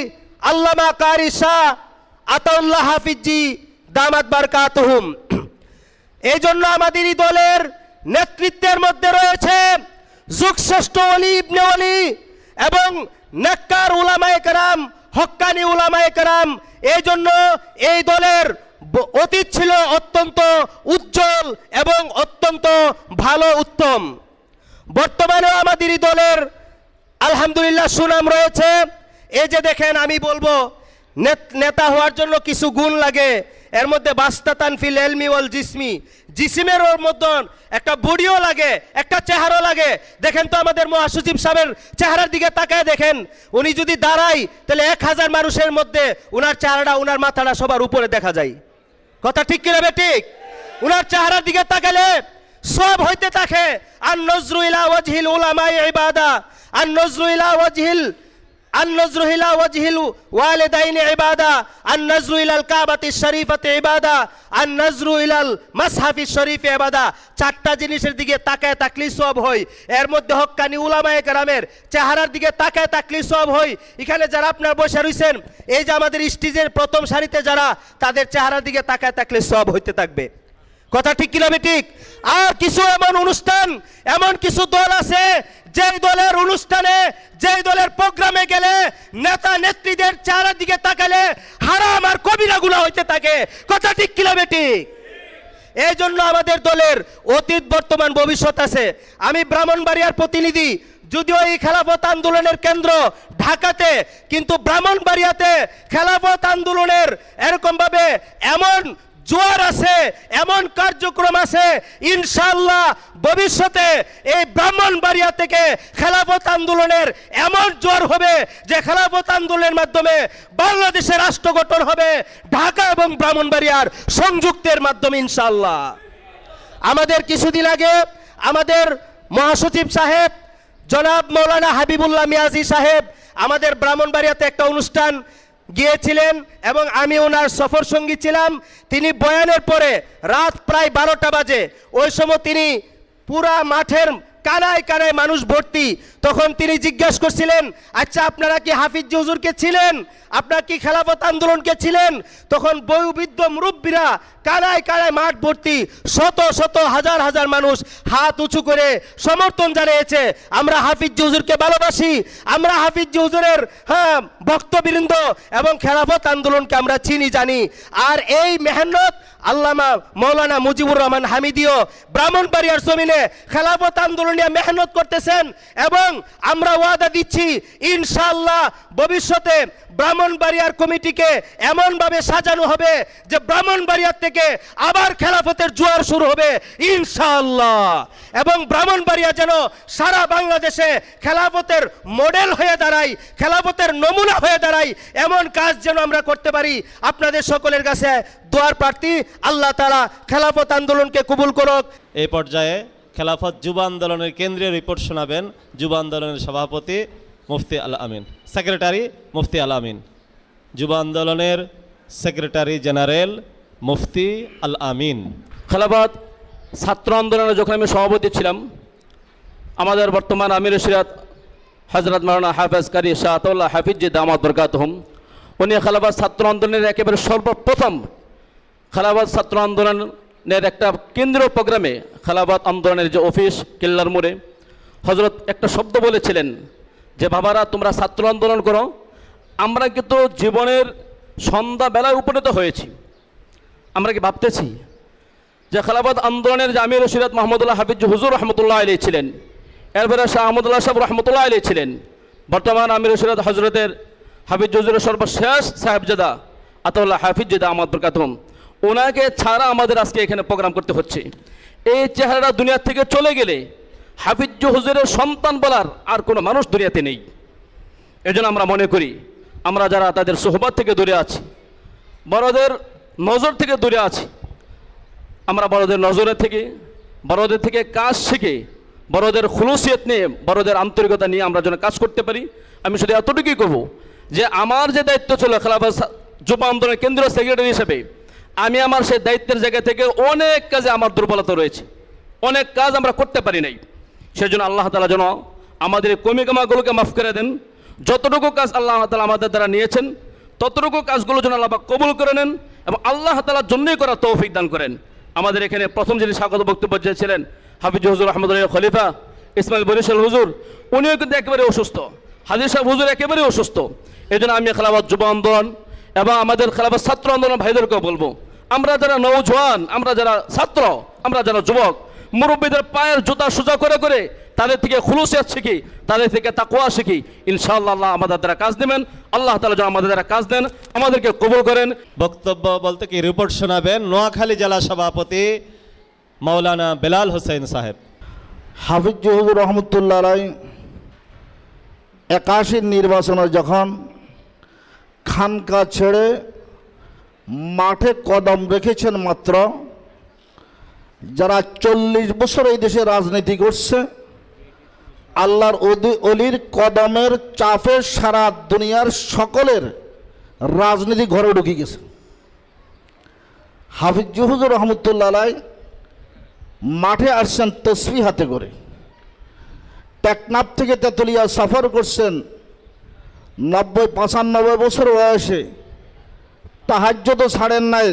আল্লামা কারি শাহ আতাউল্লাহ হাফিজি দামাত বারকাতুহুম। এই জন্য আমাদের এই দলের নেতৃত্বের মধ্যে রয়েছে যুগশ্রেষ্ঠ ওলি ইবনে ওলি এবং নেককার উলামায়ে কেরাম, হক্কানি উলামায়ে কেরাম। এই জন্য এই দলের অতীত ছিল অত্যন্ত উজ্জ্বল এবং অত্যন্ত ভালো, উত্তম। বর্তমানেও আমাদের এই দলের আলহামদুলিল্লাহ সুনাম রয়েছে। এই যে দেখেন, আমি বলবো নেতা হওয়ার জন্য কিছু গুণ লাগে, এর মধ্যে বাস্তাতান ফিল ইলমি ওয়াল জিসমি, জিসিমের ওর মধ্যে একটা বডিও লাগে, একটা চেহারা লাগে। দেখেন তো আমাদের মহাসচিব সাহেবের চেহারার দিকে তাকায় দেখেন, উনি যদি দাঁড়ায় তাহলে 1000 মানুষের মধ্যে উনার চেহারাটা, উনার মাথাটা সবার উপরে দেখা যায়, কথা ঠিক কিনা বেঠিক? উনার চেহারার দিকে তাকালে সব হইতে থাকে। আন নজরু ইলা ওয়াজহিল উলামায়ে ইবাদা, আন নজরু ইলা ওয়াজহিল ওয়ালিদাইনি ইবাদা, আন নজরু ইলাল কাবাতি শরীফাতি ইবাদা, আন নজরু ইলাল মাসহাফি শরীফে ইবাদা। 4টা জিনিসের দিকে তাকায় তাকলি সওয়াব হয়। এর মধ্যে হক্কানি উলামায়ে কেরামের চেহারার দিকে তাকায় তাকলি সওয়াব হয়। এখানে যারা আপনার বসে রইছেন, এই যে আমাদের স্টেজের প্রথম সারিতে যারা, তাদের চেহারার দিকে তাকায় তাকলে সওয়াব হইতে থাকবে, কথা ঠিক কিনা বেঠিক? আর কিছু এমন অনুষ্ঠান, এমন কিছু দল আছে যেই দলের অনুষ্ঠানে, যেই দলের প্রোগ্রামে গেলে নেতা নেত্রীদের চেহারার দিকে তাকালে হারাম আর কবিরা গুনাহ হইতে থাকে, কথা ঠিক কিনা বেঠিক? এই জন্য আমাদের দলের অতীত, বর্তমান, ভবিষ্যৎ আছে। আমি ব্রাহ্মণবাড়িয়ার প্রতিনিধি, যদিও এই খেলাফত আন্দোলনের কেন্দ্র ঢাকাতে, কিন্তু ব্রাহ্মণবাড়িয়াতে খেলাফত আন্দোলনের এরকমভাবে এমন জোয়ার আছে, এমন কার্যক্রম আছে, ইনশাআল্লাহ ভবিষ্যতে এই ব্রাহ্মণবাড়িয়া থেকে খেলাফত আন্দোলনের এমন জোয়ার হবে যে খেলাফত আন্দোলনের মাধ্যমে বাংলাদেশের রাষ্ট্র গঠন হবে, ঢাকা এবং ব্রাহ্মণবাড়িয়ার সংযুক্তের মাধ্যমে ইনশাআল্লাহ। আমাদের কিছুদিন আগে আমাদের মহাসচিব সাহেব জনাব মৌলানা হাবিবুল্লাহ মিয়াজি সাহেব আমাদের ব্রাহ্মণবাড়িয়াতে একটা অনুষ্ঠান গিয়েছিলেন এবং আমি ওনার সফর সঙ্গী ছিলাম। তিনি বয়ানের পরে রাত প্রায় 12টা বাজে, ওই সময় তিনি পুরা মাঠের কানায় কানায় মানুষ ভর্তি। তখন তিনি জিজ্ঞাসা করছিলেন, আচ্ছা আপনারা কি হাফিজ হুজুরকে ছিলেন, আপনারা কি খেলাফত আন্দোলনকে ছিলেন? তখন বয়োবৃদ্ধ মুরব্বীরা কানায় কানায় মাঠ ভর্তি, শত শত হাজার হাজার মানুষ হাত উঁচু করে সমর্থন জানিয়েছে, আমরা হাফিজ হুজুরকে ভালোবাসি, আমরা হাফিজ হুজুরের ভক্তবৃন্দ এবং খেলাফত আন্দোলনকে আমরা চিনি জানি। আর এই মেহনত আল্লামা মৌলানা মুজিবুর রহমান হামিদিও ব্রাহ্মণবাড়িয়ার জমিনে খেলাফত আন্দোলন নিয়ে মেহনত করতেছেন এবং আমরা ওয়াদা দিচ্ছি ইনশাআল্লাহ ভবিষ্যতে ব্রাহ্মণবাড়িয়ার কমিটিকে এমনভাবে সাজানো হবে যে ব্রাহ্মণবাড়িয়ার থেকে আবার খেলাফতের জোয়ার শুরু হবে ইনশাআল্লাহ, এবং ব্রাহ্মণবাড়িয়া যেন সারা বাংলাদেশে খেলাফতের মডেল হয়ে দাঁড়ায়, খেলাফতের নমুনা হয়ে দাঁড়ায়, এমন কাজ যেন আমরা করতে পারি। আপনাদের সকলের কাছে দোয়ার প্রার্থী, আল্লাহ তাআলা খেলাফত আন্দোলনকে কবুল করুক। এই পর্যায়ে খেলাফত যুব আন্দোলনের কেন্দ্রীয় রিপোর্ট শোনাবেন যুব আন্দোলনের সভাপতি মুফতি আল আমিন, সেক্রেটারি মুফতি আল আমিন। যুব আন্দোলনের সেক্রেটারি জেনারেল মুফতি আল আমিন। খেলাফত ছাত্র আন্দোলনে যখন আমি সভাপতি ছিলাম, আমাদের বর্তমান আমির শরিয়াত হযরত মাওলানা হাফেজ কারি শাহ আতাউল্লাহ হাফিজ জি দামাত বরকাতুহুম, উনি খেলাফত ছাত্র আন্দোলনের একেবারে সর্বপ্রথম খেলাফত ছাত্র আন্দোলনের একটা কেন্দ্রীয় প্রোগ্রামে খেলাফত আন্দোলনের যে অফিস কেল্লার মোড়ে হযরত একটা শব্দ বলেছিলেন যে বাবারা তোমরা ছাত্র আন্দোলন করো, আমরা কিন্তু জীবনের সন্ধ্যাবেলায় উপনীত হয়েছি। আমরা কি ভাবতেছি যে খেলাফত আন্দোলনের যে আমির শরিয়াত মাহমুদুল্লাহ হাফিজ হুজুর রহমতুল্লাহ আলাইহি ছিলেন, এরপরে শাহ আহমদুল্লাহ সাহেব রহমতুল্লাহ আলাইহি ছিলেন, বর্তমান আমির শরিয়াত হজরতের হাফিজ হুজুরের সর্বশেষ সাহেবজাদা আতাউল্লাহ হাফিজ জি দামাত বরকাতুহুম, ওনাকে ছাড়া আমাদের আজকে এখানে প্রোগ্রাম করতে হচ্ছে। এই চেহারাটা দুনিয়া থেকে চলে গেলে হাফিজ হুজুরের সন্তান বলার আর কোনো মানুষ দুনিয়াতে নেই। এজন্য আমরা মনে করি আমরা যারা তাদের সোহবত থেকে দূরে আছি, বড়দের নজর থেকে দূরে আছি, আমরা বড়দের নজরের থেকে, বড়দের থেকে কাজ শিখে, বড়দের খুলুসিয়ত নিয়ে, বড়দের আন্তরিকতা নিয়ে আমরা যেন কাজ করতে পারি। আমি শুধু এতটুকুই করব যে আমার যে দায়িত্ব ছিল খেলাফত যুব আন্দোলনের কেন্দ্রীয় সেক্রেটারি হিসেবে, আমি আমার সেই দায়িত্বের জায়গা থেকে অনেক কাজে আমার দুর্বলতা রয়েছে, অনেক কাজ আমরা করতে পারি নাই। সেজন্য আল্লাহ তাআলা যেন আমাদের কমিকামাগুলোকে মাফ করে দেন। যতটুকু কাজ আল্লাহ তাআলা আমাদের দ্বারা নিয়েছেন ততটুকু কাজগুলো যেন আল্লাহ কবুল করে নেন এবং আল্লাহ তাআলার জন্যই করার তৌফিক দান করেন। আমাদের এখানে প্রথম যিনি স্বাগত বক্তব্য দিয়েছিলেন হাফিজ হুজুর আহমদুল্লাহ খলিফা ইসমাইল বরিশাল হুজুর, উনিও কিন্তু একেবারে অসুস্থ, হাজির সাহেব হুজুর একেবারে অসুস্থ। এই জন্য আমি খেলাফত যুব আন্দোলন এবং আমাদের খেলাফত ছাত্র আন্দোলন ভাইদেরকেও বলবো, আমরা যারা নৌজওয়ান, আমরা যারা ছাত্র, আমরা যারা যুবক, মুরব্বীদের পায়ের জুতা সোজা করে করে তাদের থেকে খুলুসিয়ত শিখি, তাদের থেকে তাকওয়া শিখি, ইনশাআল্লাহ আল্লাহ আমাদের দ্বারা কাজ দেবেন। আল্লাহ তাআলা যেন আমাদের দ্বারা কাজ দেন, আমাদেরকে কবুল করেন। বক্তব্য বলতে কি রিপোর্ট শোনাবেন নোয়াখালী জেলা সভাপতি মাওলানা বেলাল হোসেন সাহেব। হাফিজ হুজুর রহমতুল্লাহ আলাইহি 81 নির্বাচনে যখন খানকা ছেড়ে মাঠে কদম রেখেছেন, মাত্র যারা 40 বছর এই দেশে রাজনীতি করছে, আল্লাহর অলির কদমের চাপে সারা দুনিয়ার সকলের রাজনীতি ঘরে ঢুকে গেছে। হাফিজ হুজুর রহমতুল্লাহ আলাইহি মাঠে আসছেন তসবিহ হাতে করে, টেকনাফ থেকে তেতুলিয়া সফর করছেন, 90-95 বছর বয়সে তাহাজ্জুদও ছাড়েন নাই,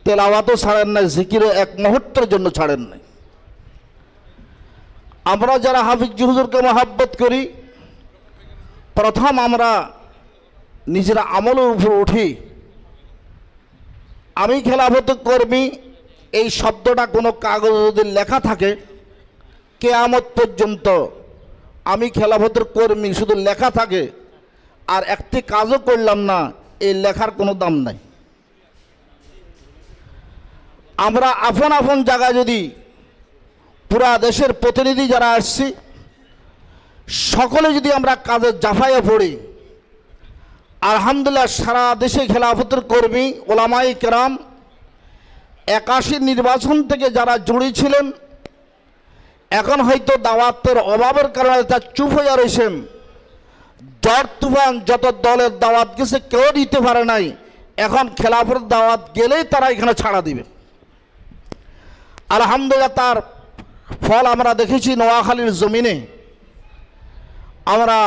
তেলাওয়াতও ছাড়েন নাই, জিকিরও এক মুহূর্তের জন্য ছাড়েন নাই। আমরা যারা হাফিজ হুজুরকে মহব্বত করি, প্রথম আমরা নিজেরা আমলের উপর উঠি। আমি খেলাফত কর্মী এই শব্দটা কোনো কাগজে যদি লেখা থাকে, কিয়ামত পর্যন্ত আমি খেলাফতের কর্মী শুধু লেখা থাকে আর একটি কাজও করলাম না, এই লেখার কোনো দাম নাই। আমরা আপন আপন জায়গায় যদি পুরা দেশের প্রতিনিধি যারা আসছি সকলে যদি আমরা কাজে জাফাইয়া পড়ি, আলহামদুলিল্লাহ সারা দেশে খেলাফতের কর্মী ওলামায়ে কেরাম 81 নির্বাচন থেকে যারা জড়িত ছিলেন, এখন হয়তো দাওয়াতের অভাবের কারণে তা চুপ হয়ে রয়েছেন। ঝড় তুফান যত দলের দাওয়াত গেছে কেউ দিতে পারে নাই, এখন খেলাফতের দাওয়াত গেলেই তারা এখানে ছাড়া দিবে। আলহামদুলিল্লাহ তার ফল আমরা দেখেছি নোয়াখালীর জমিনে। আমরা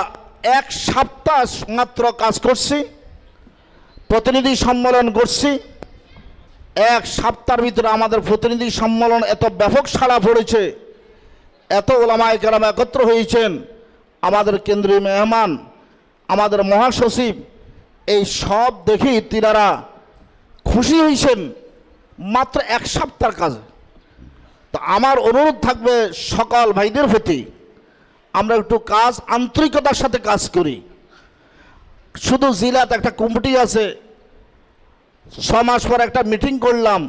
এক সপ্তাহ মাত্র কাজ করছি, প্রতিনিধি সম্মেলন করছি। এক সপ্তাহের ভিতরে আমাদের প্রতিনিধি সম্মেলন এত ব্যাপক সাড়া পড়েছে, এত ওলামায়ে কেরাম একত্র হয়েছেন, আমাদের কেন্দ্রীয় মেহমান, আমাদের মহাসচিব, এই সব দেখি তিনারা খুশি হয়েছেন মাত্র এক সপ্তাহের কাজে। তো আমার অনুরোধ থাকবে সকল ভাইদের প্রতি, আমরা একটু কাজ আন্তরিকতার সাথে কাজ করি। শুধু জেলাতে একটা কমিটি আছে, 6 মাস পর একটা মিটিং করলাম,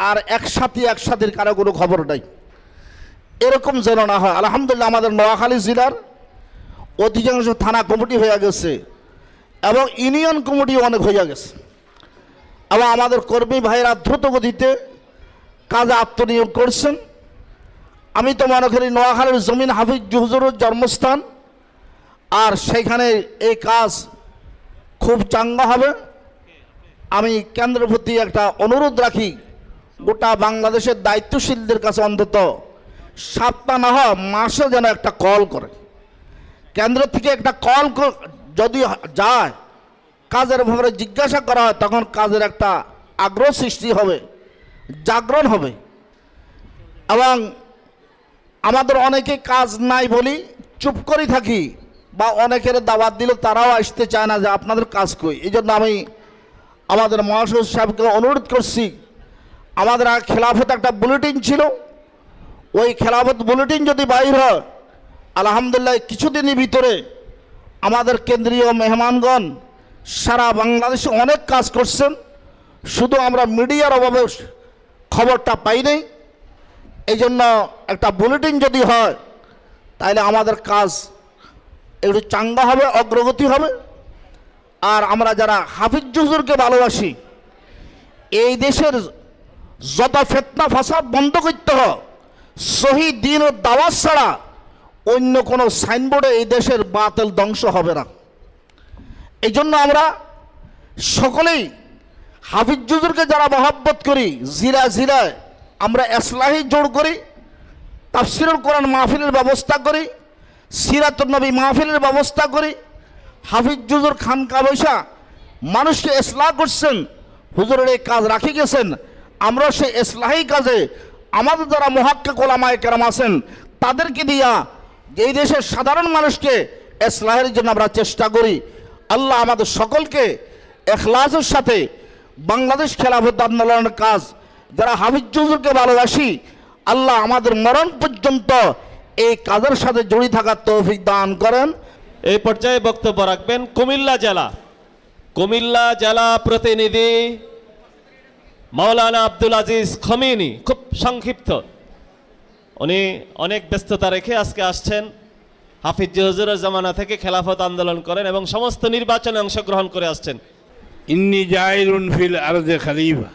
আর একসাথে কারো কোনো খবর নাই, এরকম যেন না হয়। আলহামদুলিল্লাহ আমাদের নোয়াখালী জেলার অধিকাংশ থানা কমিটি হয়ে গেছে এবং ইউনিয়ন কমিটি অনেক হয়ে গেছে, এবং আমাদের কর্মী ভাইয়েরা দ্রুত গতিতে কাজে আত্মনিয়োগ করছেন। আমি তো মনে করি নোয়াখালীর জমিন হাফিজ হুজুরের জন্মস্থান, আর সেইখানে এই কাজ খুব চাঙ্গা হবে। আমি কেন্দ্রের প্রতি একটা অনুরোধ রাখি, গোটা বাংলাদেশের দায়িত্বশীলদের কাছে অন্তত সপ্তাহ না হয় মাসে যেন একটা কল করে, কেন্দ্র থেকে একটা কল যদি যায়, কাজের ব্যাপারে জিজ্ঞাসা করা হয়, তখন কাজের একটা আগ্রহ সৃষ্টি হবে, জাগরণ হবে। এবং আমাদের অনেকে কাজ নাই বলি চুপ করে থাকি, বা অনেকের দাওয়াত দিলে তারাও আসতে চায় না যে আপনাদের কাজ কই। এই জন্য আমি আমাদের মহাসচিব সাহেবকে অনুরোধ করছি, আমাদের খেলাফত একটা বুলেটিন ছিল, ওই খেলাফত বুলেটিন যদি বাইর হয়, আলহামদুলিল্লাহ কিছুদিনের ভিতরে আমাদের কেন্দ্রীয় মেহমানগণ সারা বাংলাদেশে অনেক কাজ করছেন, শুধু আমরা মিডিয়ার অভাবে খবরটা পাই নাই। এই জন্য একটা বুলেটিন যদি হয়, তাহলে আমাদের কাজ একটু চাঙ্গা হবে, অগ্রগতি হবে। আর আমরা যারা হাফিজ হুজুরকে ভালোবাসি, এই দেশের যত ফিতনা ফাসাদ বন্ধ করতে হয়, সহি দ্বীন ও দাওয়াত ছাড়া অন্য কোনো সাইনবোর্ডে এই দেশের বাতিল ধ্বংস হবে না। এই জন্য আমরা সকলেই হাফিজ হুজুরকে যারা মহব্বত করি, জিরায় আমরা ইসলাহি জোড় করি, তাফসিরুল কোরআন মাহফিলের ব্যবস্থা করি, সিরাতুন নবী মাহফিলের ব্যবস্থা করি। হাফিজ হুজুর খানকা বৈশা মানুষকে ইসলাহ করছেন, হুজুরের এই কাজ রাখি গেছেন। আমরা সেই ইসলাহি কাজে আমাদের যারা মুহাক্কিক ওলামায়ে কেরাম আছেন, তাদেরকে দিয়া এই দেশের সাধারণ মানুষকে ইসলাহের জন্য আমরা চেষ্টা করি। আল্লাহ আমাদের সকলকে ইখলাসের সাথে বাংলাদেশ খেলাফত আন্দোলনের কাজ, যারা হাফিজ হুজুরকে ভালোবাসি, আল্লাহ আমাদের মরণ পর্যন্ত এই কাজের সাথে জড়িত থাকার তৌফিক দান করেন। এই পর্যায়ে বক্তব্য রাখবেন কুমিল্লা জেলা প্রতিনিধি মাওলানা আব্দুল আজিজ খমিনি। খুব সংক্ষিপ্ত, উনি অনেক ব্যস্ততা রেখে আজকে আসছেন। হাফিজ হুজুরের জামানা থেকে খেলাফত আন্দোলন করেন এবং সমস্ত নির্বাচনে অংশগ্রহণ করে আসছেন। ইন্নি জাইলুন ফিল আরদে খলিফা,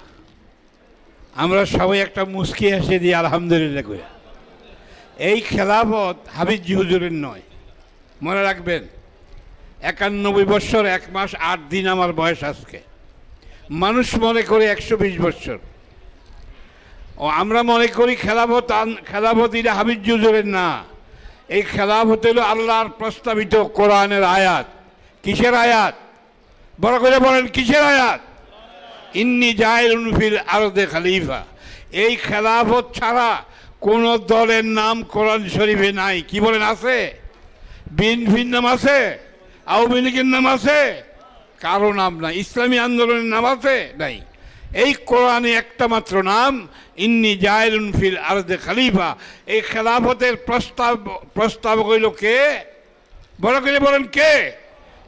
আমরা সবাই একটা মুস্কি হেসে দিই আলহামদুলিল্লাহ কইয়া। এই খেলাফত হাফিজ হুজুরের নয়, মনে রাখবেন। 91 বছর 1 মাস 8 দিন আমার বয়স আজকে। মানুষ মনে করে 120 বছর। ও আমরা মনে করি খেলাফত এটা হাফিজ হুজুরের না। এই খেলাফত হলো আল্লাহর প্রস্তাবিত কোরআনের আয়াত। কিসের আয়াত? বড় করে বলেন, কিসের আয়াত? ইন্নি জাইলুন ফিল আরদে খলিফা। এই খেলাফত ছাড়া কোন দলের নাম কোরআন শরীফে নাই। কি বলেন, আছে? বিএনপির নাম আছে? আওয়ামী লীগের নাম আছে? কারো নাম নাই। ইসলামী আন্দোলনের নাম আছে? নাই। এই কোরআনে একটা মাত্র নাম, ইন্নি জাইলুন ফিল আরদে খলিফা। এই খেলাফতের প্রস্তাব হইল কে? বড় করে বলেন, কে?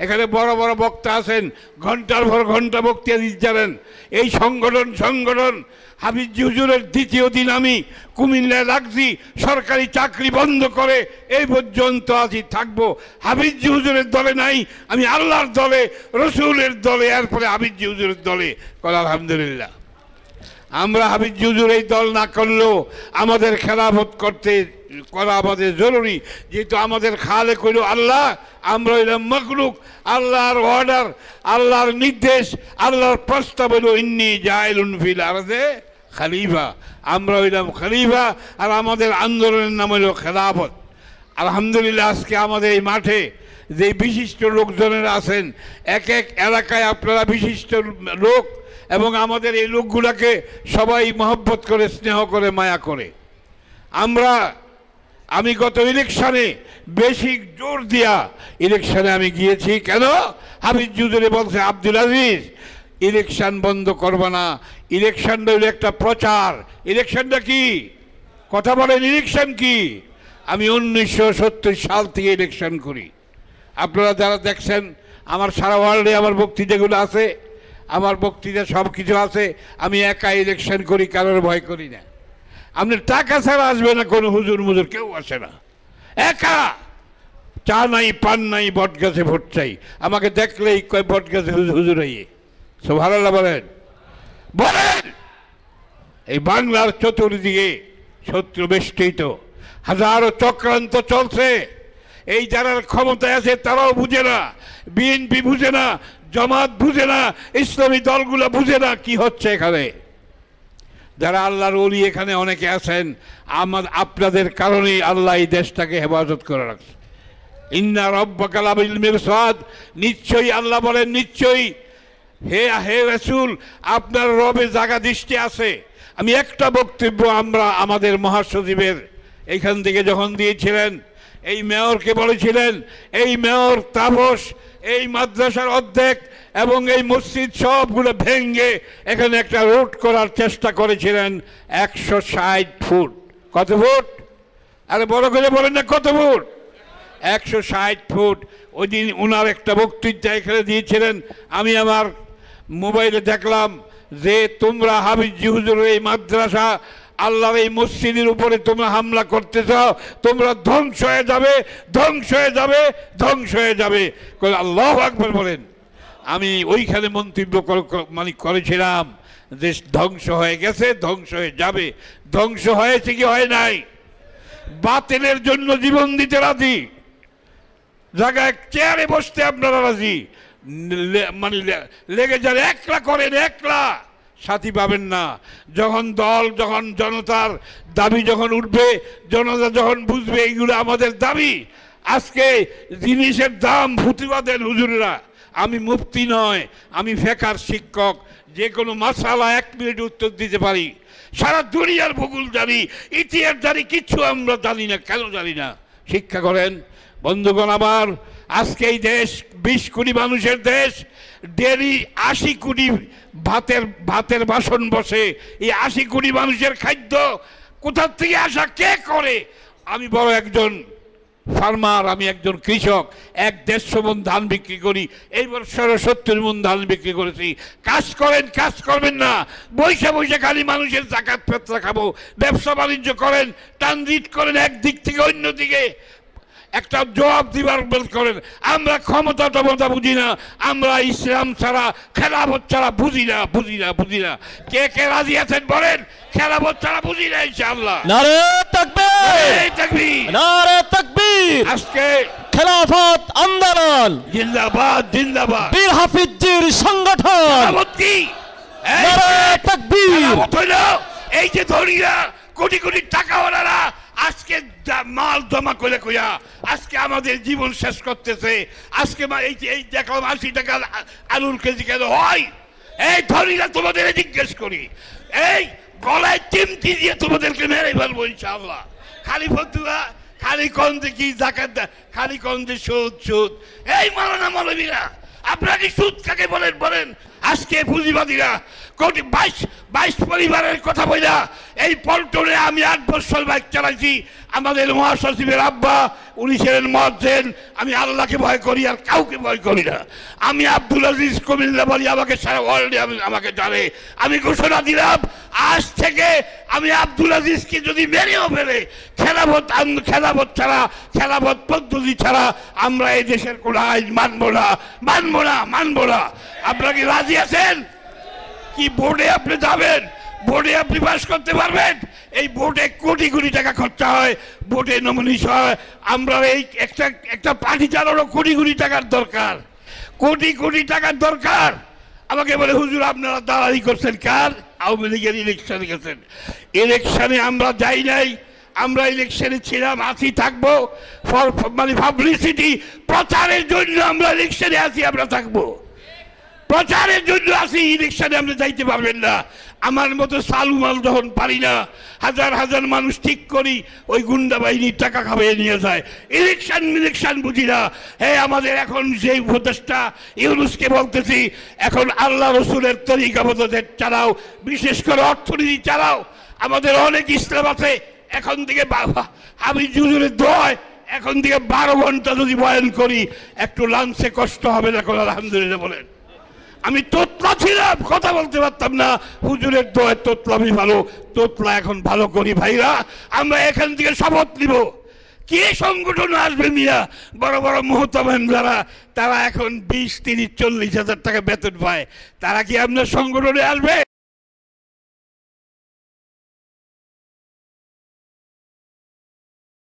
এখানে বড় বড় বক্তা আছেন, ঘন্টার পর ঘন্টা বক্তৃতা দিচ্ছেন। এই সংগঠন হাফিজ হুজুরের দ্বিতীয় দিন আমি কুমিল্লায় লাগছি, সরকারি চাকরি বন্ধ করে এই পর্যন্ত আছি, থাকবো। হাফিজ হুজুরের দলে নাই, আমি আল্লাহর দলে, রসুলের দলে, এরপরে হাফিজ হুজুরের দলে। আলহামদুলিল্লাহ। আমরা হাফিজ হুজুর এই দল না করলেও আমাদের খেলাফত করা আমাদের জরুরি, যেহেতু আমাদের খালেক হইল আল্লাহ, আমরা হইলাম মখলুক। আল্লাহর অর্ডার, আল্লাহর নির্দেশ, আল্লাহর প্রস্তাব হইল ইন্নি জাইলুন ফিল আরদে খলিফা, আমরা হইলাম খলিফা, আর আমাদের আন্দোলনের নাম হইল খেলাফত। আলহামদুলিল্লাহ আজকে আমাদের এই মাঠে যে বিশিষ্ট লোকজনেরা আছেন, এক এক এলাকায় আপনারা বিশিষ্ট লোক, এবং আমাদের এই লোকগুলাকে সবাই মহব্বত করে, স্নেহ করে, মায়া করে। আমি গত ইলেকশনে বেশি জোর দিয়া ইলেকশনে আমি গিয়েছি। কেন? হাফিজ হুজুরে বলছে, আব্দুল আজিজ ইলেকশন বন্ধ করবে না, ইলেকশনটা হলো একটা প্রচার। ইলেকশনটা কি? কথা বলেন, ইলেকশন কি? আমি 1970 সাল থেকে ইলেকশন করি। আপনারা যারা দেখছেন আমার সারা ওয়ার্ল্ডে আমার বক্তৃতাগুলো আছে, আমার বক্তৃতা সব কিছু আছে। আমি একা ইলেকশন করি, কারোর ভয় করি না। আপনার টাকা ছাড়া আসবে না কোনো হুজুর মুজুর, কেউ আসে না। একা, চা নাই পান নাই, বট গাছে ভোট চাই। আমাকে দেখলেই কয় বট গাছে হুজুর হইয়ে। সুবহানাল্লাহ বলেন, বলেন। এই বাংলার চতুর্দিকে শত্রু বেষ্টিত, হাজারো চক্রান্ত চলছে। এই যারা ক্ষমতায় আছে তারাও বুঝে না, বিএনপি বুঝে না, জামাত বুঝে না, ইসলামী দলগুলো বুঝে না কি হচ্ছে এখানে। যারা আল্লাহর ওলি এখানে অনেকে আছেন, আপনাদের কারণেই আল্লাহ এই দেশটাকে হেফাজত করে রাখছে। ইন্না রাব্বাকা লাবিল মিরসাদ, নিশ্চয়ই আল্লাহ বলেন, নিশ্চয়ই হে রাসূল, আপনার রবে জাগা দৃষ্টি আছে। আমি একটা বক্তব্য আমাদের মহাসচিবের এইখান থেকে যখন দিয়েছিলেন, এই মেয়রকে বলেছিলেন, এই মেয়র তাপস এই মাদ্রাসার অধ্যক্ষ এবং এই মসজিদ সবগুলো ভেঙে এখানে একটা রোড করার চেষ্টা করেছিলেন 160 ফুট। কত ফুট? আরে বড় করে বলেন না, কত ফুট? 160 ফুট। ওই দিন ওনার একটা বক্তৃতা এখানে দিয়েছিলেন। আমি আমার মোবাইলে দেখলাম যে তোমরা হাফিজ হুজুরের এই মাদ্রাসা, আল্লাহর এই মসজিদের উপরে তোমরা হামলা করতে চাও, তোমরা ধ্বংস হয়ে যাবে, ধ্বংস হয়ে যাবে, ধ্বংস হয়ে যাবে। আল্লাহু আকবার বলেন। আমি ওইখানে মন্তব্য করেছিলাম যে ধ্বংস হয়ে গেছে, ধ্বংস হয়ে যাবে। ধ্বংস হয়েছে কি হয় নাই? বাতিলের জন্য জীবন দিতে রাজি, জায়গায় চেয়ারে বসতে আপনারা রাজি, লেগে যান, একলা করেন, একলা সাথী পাবেন না। যখন দল, যখন জনতার দাবি যখন উঠবে, জনতা যখন বুঝবে এইগুলো আমাদের দাবি। আজকে জিনিসের দাম ফুটিবা দেন হুজুরেরা। আমি মুফতি নয়, আমি ফেকার শিক্ষক, যে কোনো মাসালা 1 মিনিট উত্তর দিতে পারি। সারা দুনিয়ার ভূগোল জানি, ইতিহাস জানি, কিচ্ছু আমরা জানি না। কেন জানি না? শিক্ষা করেন। বন্ধুগণ আমার, আজকে এই দেশ 20 কোটি মানুষের দেশ, ডেলি 80 কোটি ভাতের বাসন বসে। এই 80 কোটি মানুষের খাদ্য কোথার থেকে আসা, কে করে? আমি বড় একজন ফার্মার, আমি একজন কৃষক, 1-150 মণ ধান বিক্রি করি। এই বছর 70 মণ ধান বিক্রি করেছি। কাজ করেন, কাজ করবেন না, বৈশা বৈশা খালি মানুষের জাকাত ফেতরা খাবো। ব্যবসা বাণিজ্য করেন, ট্রানজিট করেন এক দিক থেকে অন্য দিকে, একটা জবাব দিবার করেন। আমরা ক্ষমতা টমতা বুঝি না, আমরা ইসলাম ছাড়া, খেলাফত ছাড়া বুঝি না, বুঝি না, বুঝি না। কে কে রাজি আছেন বলেন? খেলাফত ছাড়া বুঝি না ইনশাআল্লাহ। নারে তাকবীর, নারে তাকবীর, নারে তাকবীর। আজকে খেলাফত আন্দোলন জিন্দাবাদ, জিন্দাবাদ। বীর হাফিজজির সংগঠন খেলাফত কি? নারে তাকবীর। খেলাফত হইল এই যে ধনীরা, কোটি কোটি টাকাওয়ালারা আজকে মাল জমা করে কইয়া আজকে আমাদের জীবন শেষ করতেছে। আজকে এই দেখলাম 80 টাকা আলুর কেজি কেন হয়? এই ধনীরা তোমাদের জিজ্ঞেস করি, এই গলায় চিমটি দিয়ে তোমাদেরকে মেরে ফেলবো ইনশাআল্লাহ। খালি ফতুয়া, খালি কন্দে কি জাকাত, খালি কন্দে সুদ সুদ। এই মাওলানা মৌলবীরা, আপনারা কি সুদ কাকে বলেন? বলেন। আজকে পুঁজিবাদীরা কোটি 22 পরিবারের কথা বইলা এই পল্টনে আমি 8 বছর বাইক চালাইছি। আমাদের মহাসচিবের আব্বা, উনি ছিলেন মুয়াজ্জিন। আমি আল্লাহকে ভয় করি আর কাউকে ভয় করি না। আমি আব্দুল আজিজ কুমিল্লা বলি, আমাকে সারা ওয়ার্ল্ডে আমাকে জানে। আমি ঘোষণা দিলাম, আজ থেকে আমি আব্দুল আজিজকে যদি মেরেও ফেলে, খেলাফত ছাড়া, খেলাফত পদ্ধতি ছাড়া আমরা এই দেশের কোনো আইন মানবো না, মানবো না, মানবো না। আপনারা কি রাজি আছেন? কি বোর্ডে আপনি যাবেন? বোর্ডে আপনি পাস করতে পারবেন? এই বোর্ডে কোটি কোটি টাকা খরচা হয়, বোর্ডে নমিনেশন হয়। আমরা এই একটা পার্টি চালানো কোটি কোটি টাকার দরকার, কোটি কোটি টাকার দরকার। আমাকে বলে হুজুর আপনারা দালালি করছেন কার? আওয়ামী লীগের ইলেকশনে গেছেন। ইলেকশনে আমরা যাই নাই, আমরা ইলেকশনে ছিলাম, আছি, থাকবো মানে পাবলিসিটি, প্রচারের জন্য আমরা ইলেকশনে আছি, আমরা থাকবো প্রচারের জন্য আছি। ইলেকশনে আমরা যাইতে পারবেন না। আমার মতো সালু মাল যখন পারি না, হাজার হাজার মানুষ ঠিক করি, ওই গুন্ডা বাহিনীর টাকা খাইয়ে নিয়ে যায়। ইলেকশন বুঝি না। হ্যাঁ, আমাদের এখন যে উপদেষ্টা ইউনূসকে বলতেছি, এখন আল্লাহ রসুলের তরিকা মতো চালাও, বিশেষ করে অর্থনীতি চালাও। আমাদের অনেক ইসলাম আছে। এখন থেকে আমি হুজুরের দোয়ায় এখন থেকে 12 ঘন্টা যদি বয়ান করি, একটু লাঞ্চে কষ্ট হবে না। এখন আলহামদুলিল্লাহ বলেন। আমি তোতলা ছিলাম, কথা বলতে পারতাম না, হুজুরের দোয়ায় তোতলা আমি ভালো, তোতলা এখন ভালো করি। ভাইরা, আমরা এখান থেকে শপথ নিব। কে সংগঠন আসবে মিয়া? বড় বড় মোহতামেম যারা, তারা এখন 20, 30, 40 হাজার টাকা বেতন পায়, তারা কি আপনার সংগঠনে আসবে?